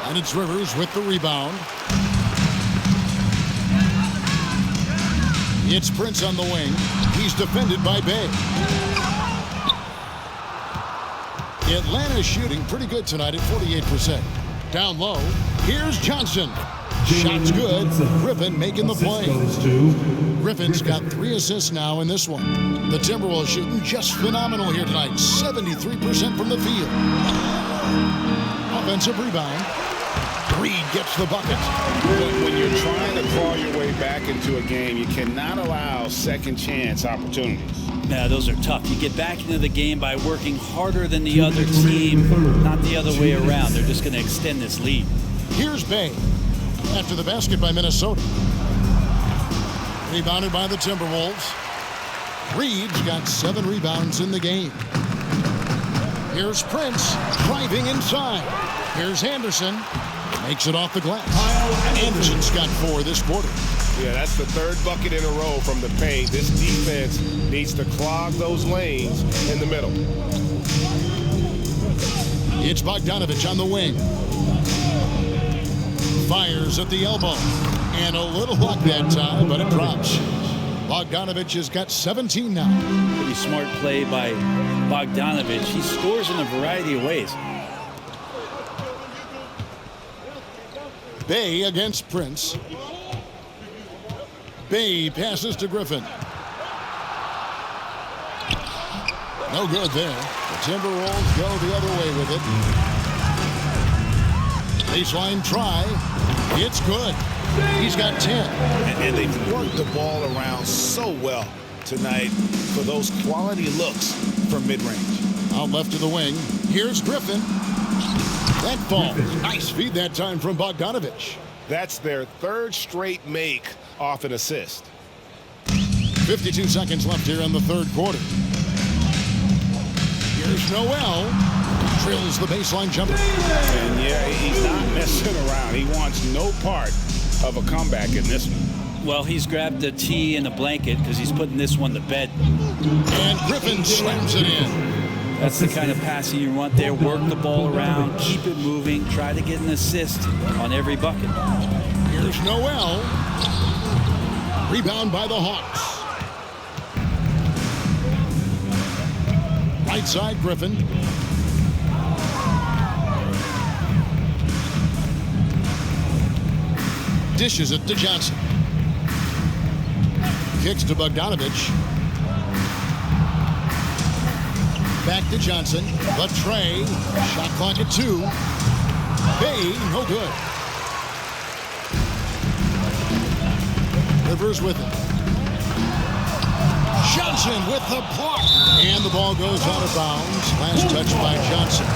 And it's Rivers with the rebound. It's Prince on the wing. He's defended by Bay. Atlanta's shooting pretty good tonight at 48%. Down low, here's Johnson. Shot's good. Griffin making the play. Griffin's got 3 assists now in this one. The Timberwolves shooting just phenomenal here tonight. 73% from the field. Offensive rebound. Reed gets the bucket. When you're trying to claw your way back into a game, you cannot allow second chance opportunities. Yeah, those are tough. You get back into the game by working harder than the other team, not the other way around. They're just going to extend this lead. Here's Bay after the basket by Minnesota. Rebounded by the Timberwolves. Reed's got 7 rebounds in the game. Here's Prince driving inside. Here's Anderson. Makes it off the glass. Anderson's got 4 this quarter. Yeah, that's the 3rd bucket in a row from the paint. This defense needs to clog those lanes in the middle. It's Bogdanovich on the wing. Fires at the elbow. And a little luck that time, but it drops. Bogdanovich has got 17 now. Pretty smart play by Bogdanovich. He scores in a variety of ways. Bay against Prince. Bay passes to Griffin. No good there. The Timberwolves go the other way with it. Baseline try. It's good. He's got 10. And they've worked the ball around so well tonight for those quality looks from mid-range. Out left to the wing. Here's Griffin. That ball. Nice feed that time from Bogdanovich. That's their 3rd straight make off an assist. 52 seconds left here in the 3rd quarter. Here's Noel. Drills the baseline jumper. And yeah, he's not messing around. He wants no part of a comeback in this one. Well, he's grabbed the tee and a blanket because he's putting this one to bed. And Griffin slams it in. That's the kind of passing you want there. Work the ball around, keep it moving, try to get an assist on every bucket. Here's Noel. Rebound by the Hawks. Right side, Griffin. Dishes it to Johnson. Kicks to Bogdanovich. Back to Johnson. The tray. Shot clock at 2. Bay, no good. Rivers with it. Johnson with the block. And the ball goes out of bounds. Last touch by Johnson.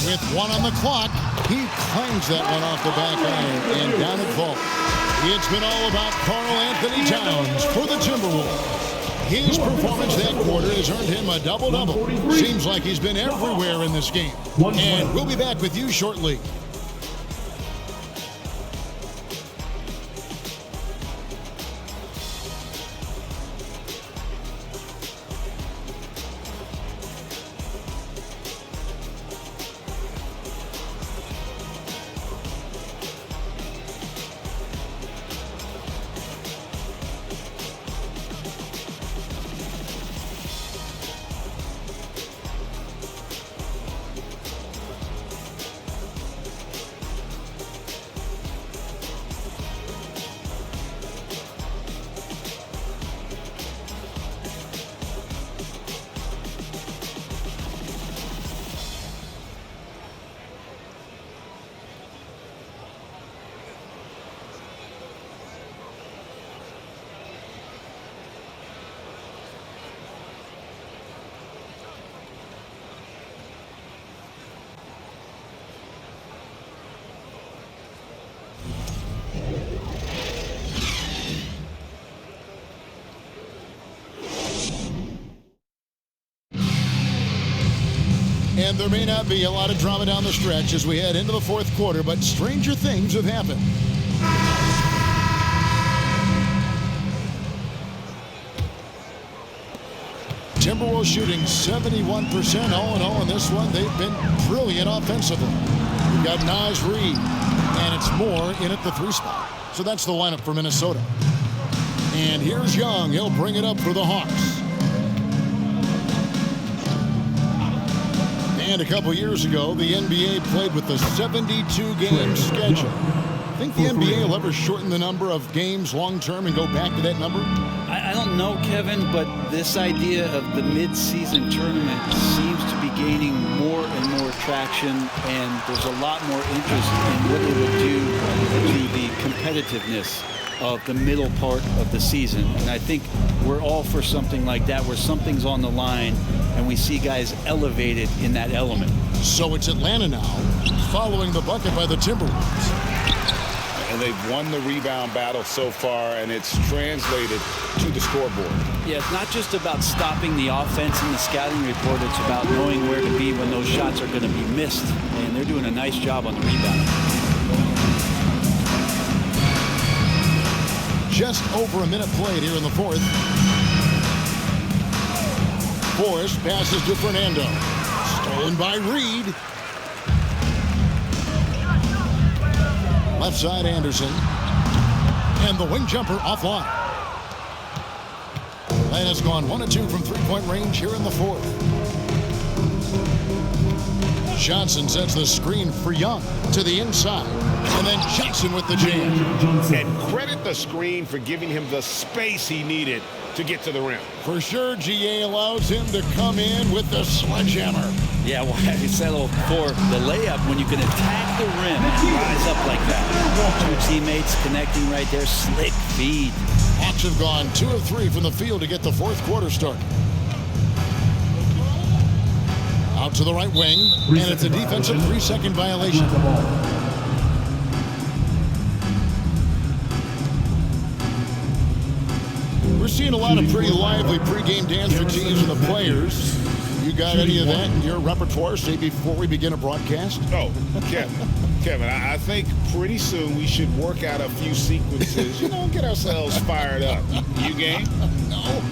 With 1 on the clock, he clangs that one off the back iron and down it falls. It's been all about Karl-Anthony Towns for the Timberwolves. His performance that quarter has earned him a double-double. Seems like he's been everywhere in this game. And we'll be back with you shortly. And there may not be a lot of drama down the stretch as we head into the fourth quarter, but stranger things have happened. Timberwolves shooting 71% all in all in this one. They've been brilliant offensively. We've got Naz Reid, and it's Moore in at the 3 spot. So that's the lineup for Minnesota. And here's Young. He'll bring it up for the Hawks. And a couple years ago, the NBA played with a 72-game schedule. I think the NBA will ever shorten the number of games long-term and go back to that number? I don't know, Kevin, but this idea of the mid-season tournament seems to be gaining more and more traction, and there's a lot more interest in what it would do to the competitiveness of the middle part of the season. And I think we're all for something like that, where something's on the line and we see guys elevated in that element. So it's Atlanta now, following the bucket by the Timberwolves. And they've won the rebound battle so far, and it's translated to the scoreboard. Yeah, it's not just about stopping the offense in the scouting report. It's about knowing where to be when those shots are going to be missed. And they're doing a nice job on the rebound. Just over a minute played here in the fourth. Forrest passes to Fernando. Stolen by Reed. Left side, Anderson. And the wing jumper offline. Atlanta's gone 1 of 2 from three-point range here in the fourth. Johnson sets the screen for Young to the inside. And then Johnson with the jam. And credit the screen for giving him the space he needed to get to the rim. For sure, GA allows him to come in with the sledgehammer. Yeah, well, you settle for the layup when you can attack the rim and rise up like that. 2 teammates connecting right there. Slick feed. Hawks have gone 2 of 3 from the field to get the fourth quarter started. Out to the right wing, and it's a defensive 3-second violation. We're seeing a lot of pretty lively pregame dance routines from the players. You got any of that in your repertoire, say, before we begin a broadcast? Oh, Kevin, I think pretty soon we should work out a few sequences, get ourselves fired up. You game? No.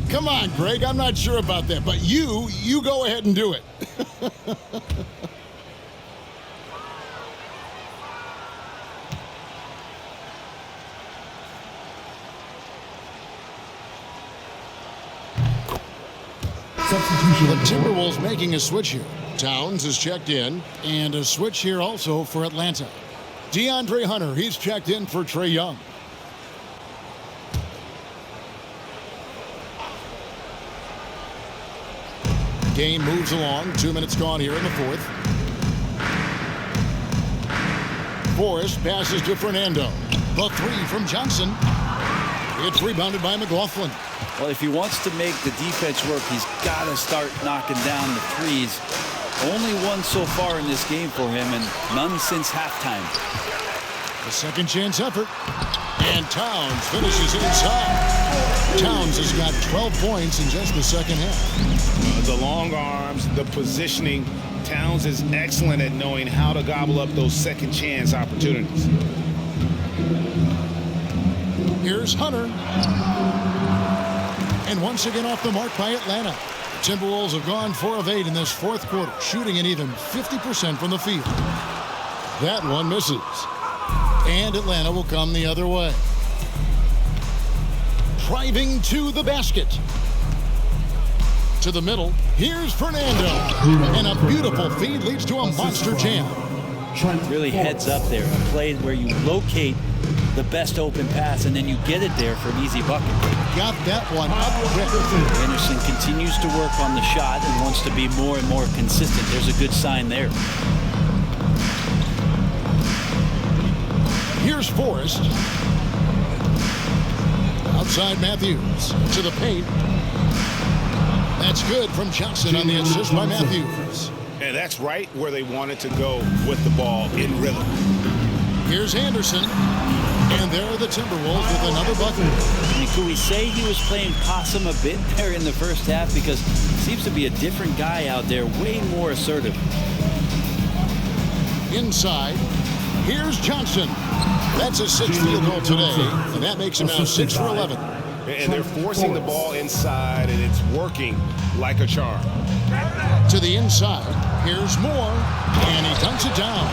Come on, Greg, I'm not sure about that, but you go ahead and do it. The Timberwolves making a switch here. Towns is checked in, and a switch here also for Atlanta. DeAndre Hunter, he's checked in for Trae Young. Game moves along. 2 minutes gone here in the fourth. Forrest passes to Fernando. The 3 from Johnson. It's rebounded by McLaughlin. Well, if he wants to make the defense work, he's got to start knocking down the threes. Only one so far in this game for him, and none since halftime. A second chance effort. And Towns finishes inside. Towns has got 12 points in just the second half. The long arms, the positioning. Towns is excellent at knowing how to gobble up those second chance opportunities. Here's Hunter. And once again off the mark by Atlanta. The Timberwolves have gone 4 of 8 in this fourth quarter, shooting an even 50% from the field. That one misses. And Atlanta will come the other way. Driving to the basket. To the middle. Here's Fernando. And a beautiful feed leads to a monster jam. Really heads up there. A play where you locate the best open pass and then you get it there for an easy bucket. Got that one up quick. Anderson continues to work on the shot and wants to be more and more consistent. There's a good sign there. Here's Forrest. Outside Matthews to the paint. That's good from Johnson on the assist by Matthews. And that's right where they wanted to go with the ball in rhythm. Here's Anderson. And there are the Timberwolves with another bucket. I mean, could we say he was playing possum a bit there in the first half? Because he seems to be a different guy out there, way more assertive. Inside, here's Johnson. That's his 6th field goal today, and that makes him now 6 for 11. And they're forcing the ball inside, and it's working like a charm. To the inside, here's Moore, and he dunks it down.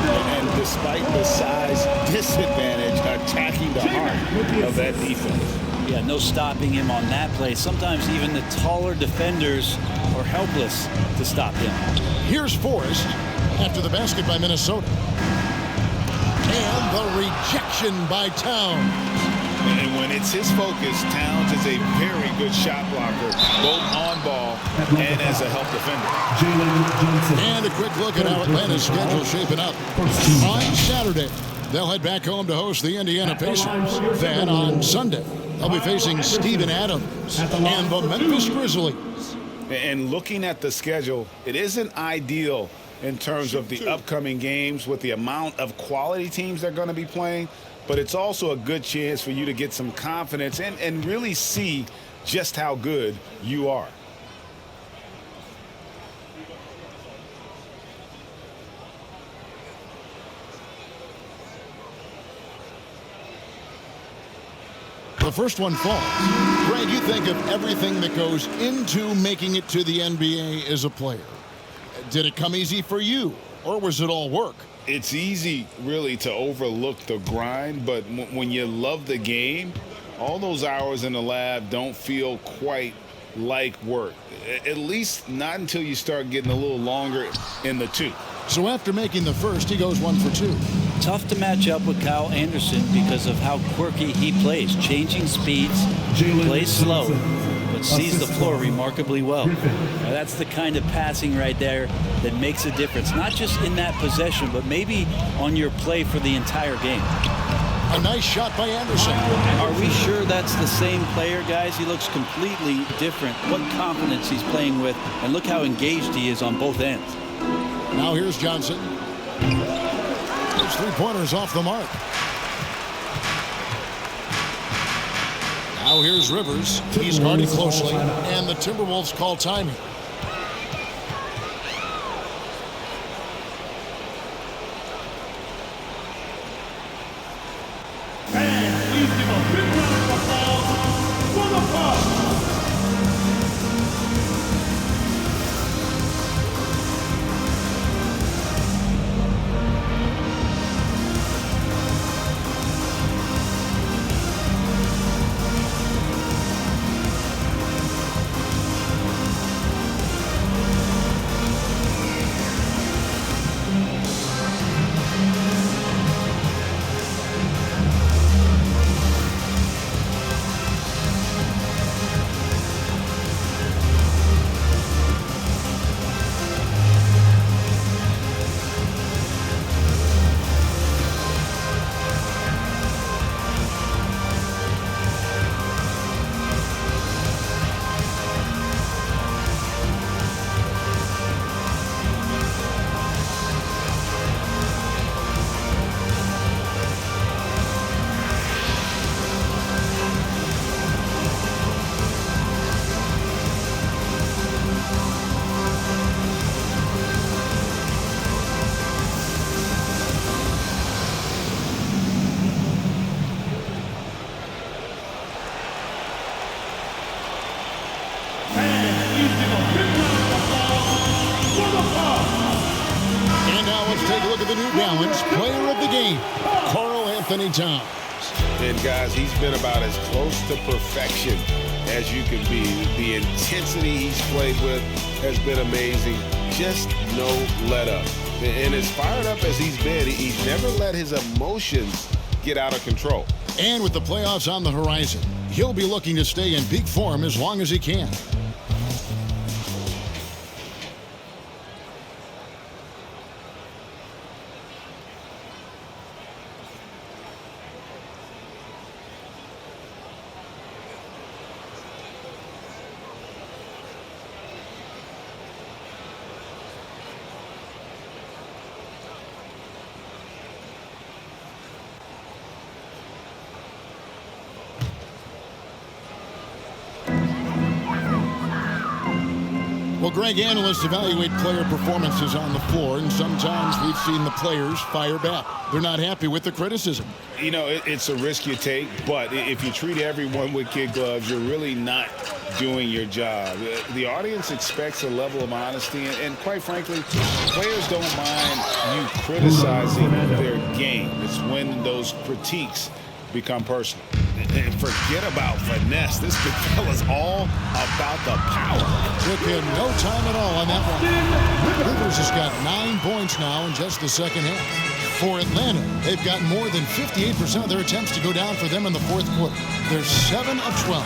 And despite the size disadvantage, attacking the heart of that defense. Yeah, no stopping him on that play. Sometimes even the taller defenders are helpless to stop him. Here's Forrest after the basket by Minnesota. And the rejection by Towns. And when it's his focus, Towns is a very good shot blocker, both on ball and as a help defender. And a quick look at how Atlanta's schedule shaping up. On Saturday, they'll head back home to host the Indiana Pacers. Then on Sunday, they'll be facing Steven Adams and the Memphis Grizzlies. And looking at the schedule, it isn't ideal in terms of the upcoming games with the amount of quality teams they're going to be playing. But it's also a good chance for you to get some confidence and really see just how good you are. The first one falls. Greg, you think of everything that goes into making it to the NBA as a player. Did it come easy for you, or was it all work? It's easy, really, to overlook the grind, but when you love the game, all those hours in the lab don't feel quite like work. At least not until you start getting a little longer in the tooth. So after making the first, he goes 1 for 2. Tough to match up with Kyle Anderson because of how quirky he plays. Changing speeds, plays slow, but sees the floor remarkably well. Now that's the kind of passing right there that makes a difference, not just in that possession, but maybe on your play for the entire game. A nice shot by Anderson. Are we sure that's the same player, guys? He looks completely different. What confidence he's playing with, and look how engaged he is on both ends. Now here's Johnson. His 3-pointers off the mark. Now here's Rivers. He's guarded closely, and the Timberwolves call timing. And please give a big round of applause for the Bucks. Take a look at the New Balance player of the game, Karl-Anthony Towns. And guys, he's been about as close to perfection as you can be. The intensity he's played with has been amazing. Just no let up. And as fired up as he's been, he's never let his emotions get out of control. And with the playoffs on the horizon, he'll be looking to stay in peak form as long as he can. Well, Greg, analysts evaluate player performances on the floor, and sometimes we've seen the players fire back. They're not happy with the criticism. You know, it's a risk you take, but if you treat everyone with kid gloves, you're really not doing your job. The audience expects a level of honesty, and quite frankly, players don't mind you criticizing their game. It's when those critiques become personal. And forget about finesse. This big fella's all about the power. Took him no time at all on that one. Rivers has got 9 points now in just the second half. For Atlanta, they've got more than 58% of their attempts to go down for them in the fourth quarter. They're 7 of 12.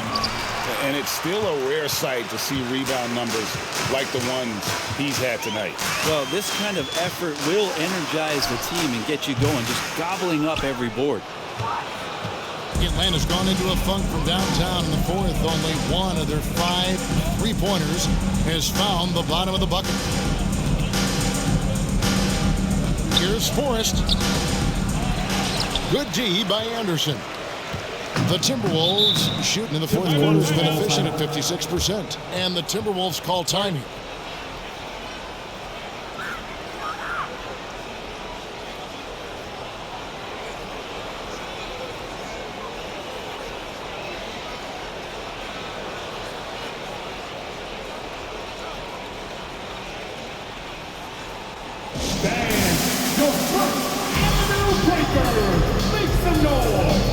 And it's still a rare sight to see rebound numbers like the ones he's had tonight. Well, this kind of effort will energize the team and get you going, just gobbling up every board. Atlanta's gone into a funk from downtown in the fourth. Only one of their 5 3-pointers has found the bottom of the bucket. Here's Forrest. Good D by Anderson. The Timberwolves shooting in the fourth quarter has been efficient at 56%. And the Timberwolves call time here. And your first Avenue Breaker, make some noise.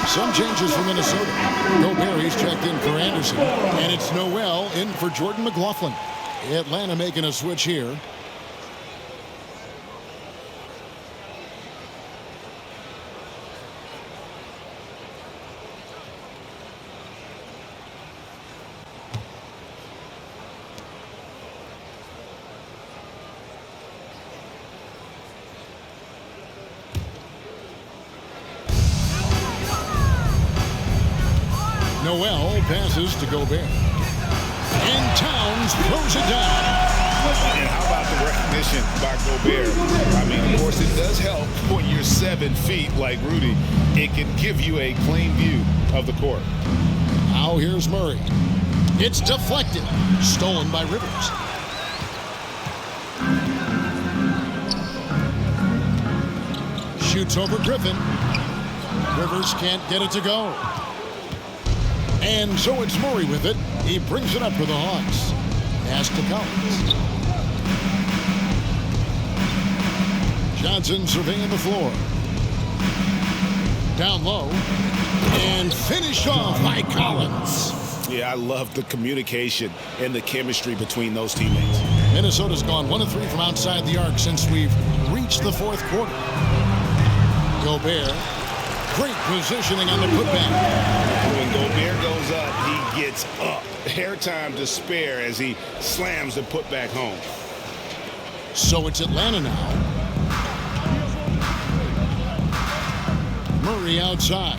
Some changes for Minnesota. Gobert checked in for Anderson. And it's Noel in for Jordan McLaughlin. Atlanta making a switch here. Noel passes to Gobert. And Towns throws it down. And how about the recognition by Gobert? I mean, of course, it does help when you're 7 feet like Rudy. It can give you a plain view of the court. Now here's Murray. It's deflected. Stolen by Rivers. Shoots over Griffin. Rivers can't get it to go. And so it's Murray with it. He brings it up for the Hawks. Pass to Collins. Johnson surveying the floor. Down low. And finished off by Collins. Yeah, I love the communication and the chemistry between those teammates. Minnesota's gone 1 of 3 from outside the arc since we've reached the fourth quarter. Gobert. Great positioning on the putback. When Gobert goes up, he gets up. Hair time to spare as he slams the putback home. So it's Atlanta now. Murray outside.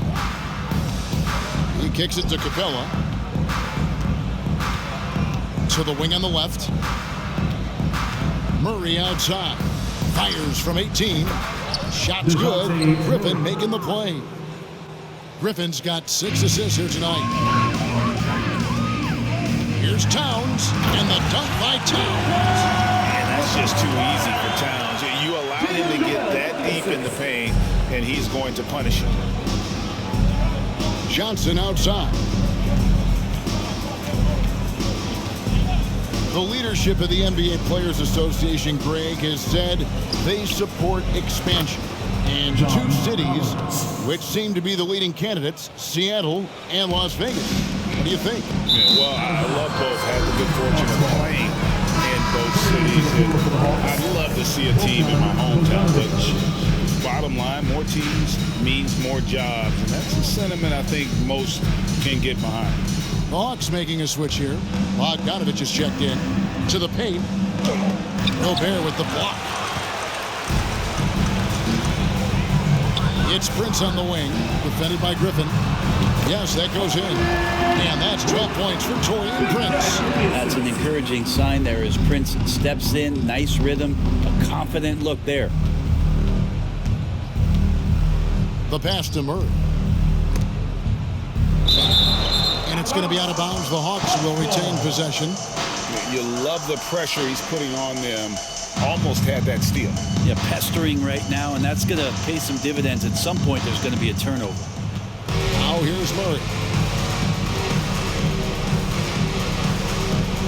He kicks it to Capella. To the wing on the left. Murray outside. Fires from 18. Shot's good. Griffin making the play. Griffin's got 6 assists here tonight. Here's Towns, and the dunk by Towns. And that's just too easy for Towns. You allow him to get that deep in the paint, and he's going to punish him. Johnson outside. The leadership of the NBA Players Association, Greg, has said they support expansion in two cities which seem to be the leading candidates, Seattle and Las Vegas. What do you think? Well, I love both. Had the good fortune of playing in both cities. And I'd love to see a team in my hometown. But bottom line, more teams means more jobs. And that's a sentiment I think most can get behind. The Hawks making a switch here. Bogdanovich is checked in to the paint. Gobert with the block. It's Prince on the wing, defended by Griffin. Yes, that goes in. And that's 12 points for Taurean Prince. That's an encouraging sign there as Prince steps in. Nice rhythm, a confident look there. The pass to Murray. And it's going to be out of bounds. The Hawks will retain possession. You love the pressure he's putting on them. Almost had that steal. Yeah, pestering right now, and that's going to pay some dividends. At some point, there's going to be a turnover. Now here's Murray.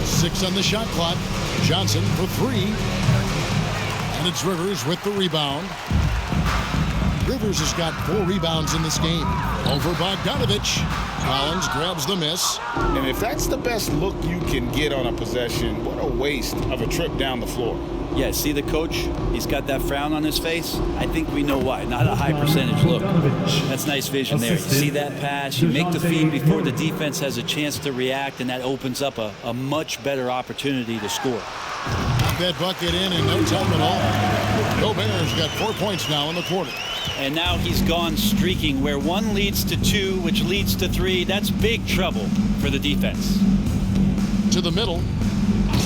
6 on the shot clock. Johnson for 3. And it's Rivers with the rebound. Rivers has got 4 rebounds in this game. Over Bogdanovich. Collins grabs the miss. And if that's the best look you can get on a possession, what a waste of a trip down the floor. Yeah, see the coach? He's got that frown on his face. I think we know why. Not a high percentage look. That's nice vision there. You see that pass, you make the feed before the defense has a chance to react, and that opens up a much better opportunity to score. That bucket in no time at all. Gobert's got 4 points now in the quarter. And now he's gone streaking where 1 leads to 2, which leads to 3. That's big trouble for the defense. To the middle.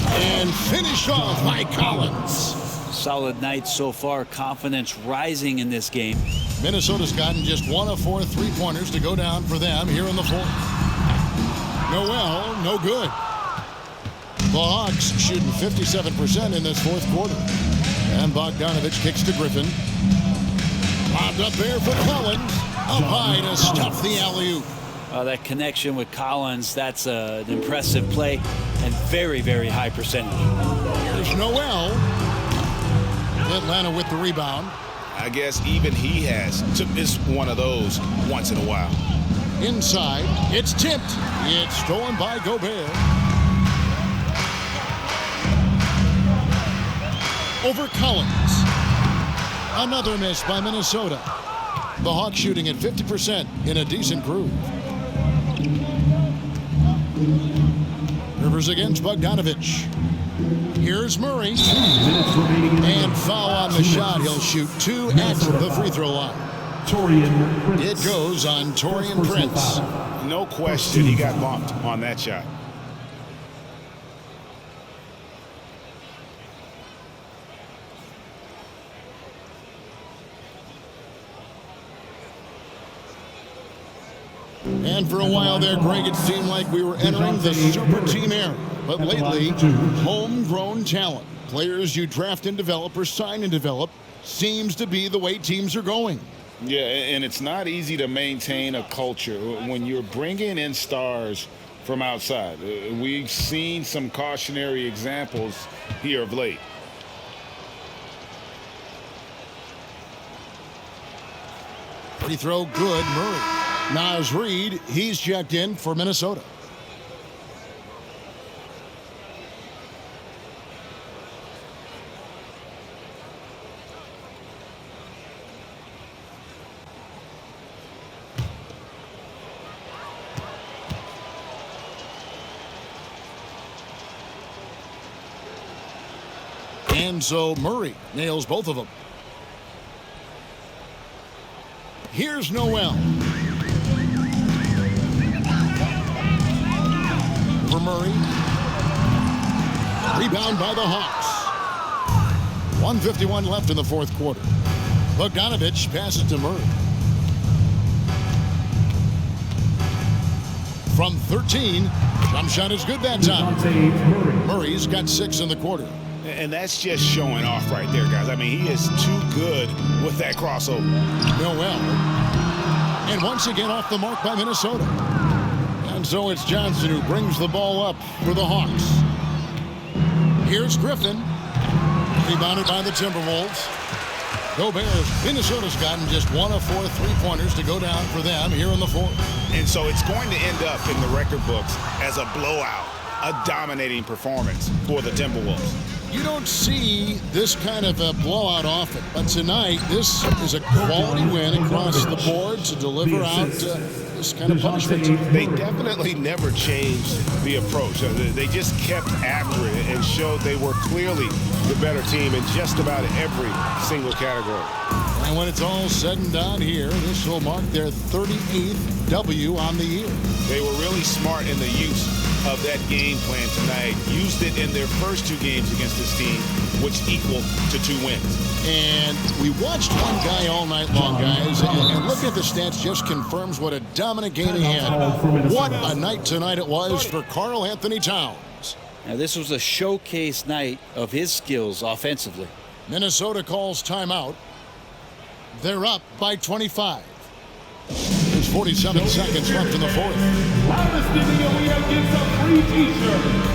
And finished off by Collins. Solid night so far. Confidence rising in this game. Minnesota's gotten just 1 of 4 3-pointers to go down for them here in the fourth. Noel, no good. The Hawks shooting 57% in this fourth quarter. And Bogdanovich kicks to Griffin. Lobbed up there for Collins. Up high to stuff the alley-oop. That connection with Collins, that's an impressive play and very, very high percentage. Here's Noel. Atlanta with the rebound. I guess even he has to miss one of those once in a while. Inside, it's tipped. It's stolen by Gobert. Over Collins. Another miss by Minnesota. The Hawks shooting at 50% in a decent groove. Rivers against Bogdanovich. Here's Murray. And foul on the shot. He'll shoot 2 at the free throw line. It goes on Taurean Prince. No question he got bumped on that shot. And for a while there, Greg, it seemed like we were entering the super team era. But lately, homegrown talent, players you draft and develop or sign and develop, seems to be the way teams are going. Yeah, and it's not easy to maintain a culture when you're bringing in stars from outside. We've seen some cautionary examples here of late. Free throw good, Murray. Naz Reid, he's checked in for Minnesota. And so Murray nails both of them. Here's Noel. For Murray. Rebound by the Hawks. 1:51 left in the fourth quarter. Bogdanovich passes to Murray. From 13, jump shot is good that time. Murray's got 6 in the quarter. And that's just showing off right there, guys. I mean, he is too good with that crossover. Noel. And once again off the mark by Minnesota. And so it's Johnson who brings the ball up for the Hawks. Here's Griffin. Rebounded by the Timberwolves. Gobert. Minnesota's gotten just 1 of 4 3-pointers to go down for them here in the fourth. And so it's going to end up in the record books as a blowout, a dominating performance for the Timberwolves. You don't see this kind of a blowout often, but tonight this is a quality win across the board to deliver out this kind of punishment. They definitely never changed the approach. They just kept after it and showed they were clearly the better team in just about every single category. And when it's all said and done here, this will mark their 38th W on the year. They were really smart in the use of that game plan tonight. Used it in their first 2 games against this team, which equaled to 2 wins. And we watched one guy all night long, guys, and looking at the stats just confirms what a dominant game he had. What a night tonight it was for Karl-Anthony Towns. Now, this was a showcase night of his skills offensively. Minnesota calls timeout. They're up by 25. There's 47 seconds left in the fourth. Loudest in the arena gets a free t-shirt.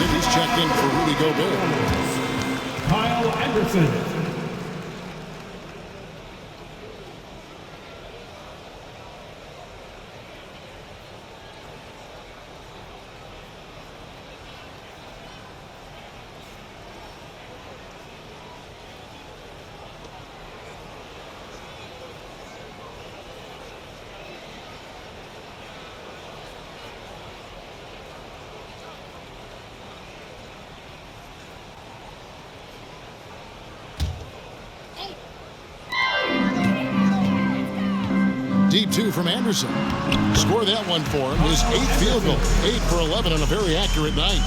He's checked in for Rudy Gobert. Kyle Anderson. Deep 2 from Anderson. Score that one for him. His 8th field goal. 8 for 11 on a very accurate night.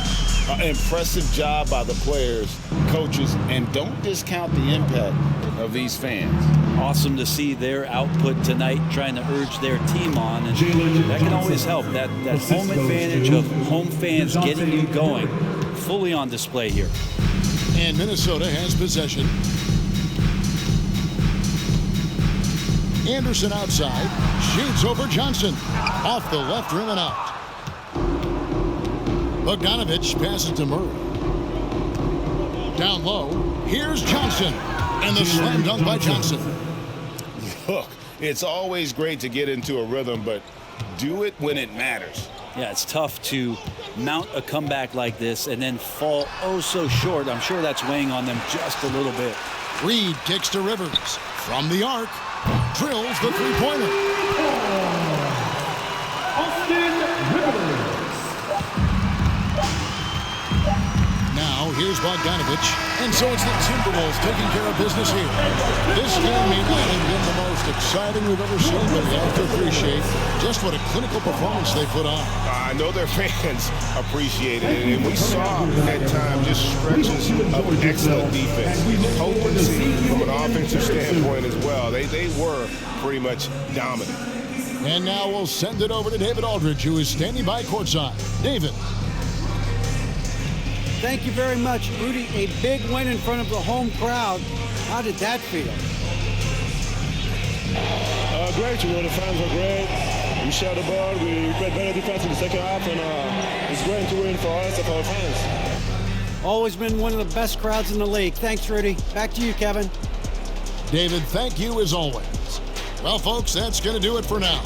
Impressive job by the players, coaches, and don't discount the impact of these fans. Awesome to see their output tonight, trying to urge their team on, and that can always help. That home advantage of home fans getting you going, fully on display here. And Minnesota has possession. Anderson outside, shoots over Johnson, off the left rim and out. Bogdanovich passes to Murray. Down low, here's Johnson, and the slam dunk by Johnson. Look, it's always great to get into a rhythm, but do it when it matters. Yeah, it's tough to mount a comeback like this and then fall oh so short. I'm sure that's weighing on them just a little bit. Reed kicks to Rivers from the arc. Drills the three-pointer. Austin Rivers. Now here's Bogdanovich, and so it's the Timberwolves taking care of business here. This game may not have been the most exciting we've ever seen, but you have to appreciate just what a clinical performance they put on. I know their fans appreciated it, and we saw at times just stretches of excellent defense. Potency from an offensive standpoint as well. They were pretty much dominant. And now we'll send it over to David Aldridge, who is standing by courtside. David. Thank you very much, Rudy. A big win in front of the home crowd. How did that feel? Great. The fans were great. We shared the ball. We played better defense in the second half, and it's great to win for us and for our fans. Always been one of the best crowds in the league. Thanks, Rudy. Back to you, Kevin. David, thank you as always. Well, folks, that's going to do it for now.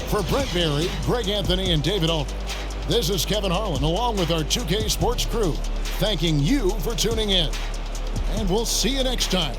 For Brent Berry, Greg Anthony, and David Aldridge, this is Kevin Harlan, along with our 2K Sports crew, thanking you for tuning in. And we'll see you next time.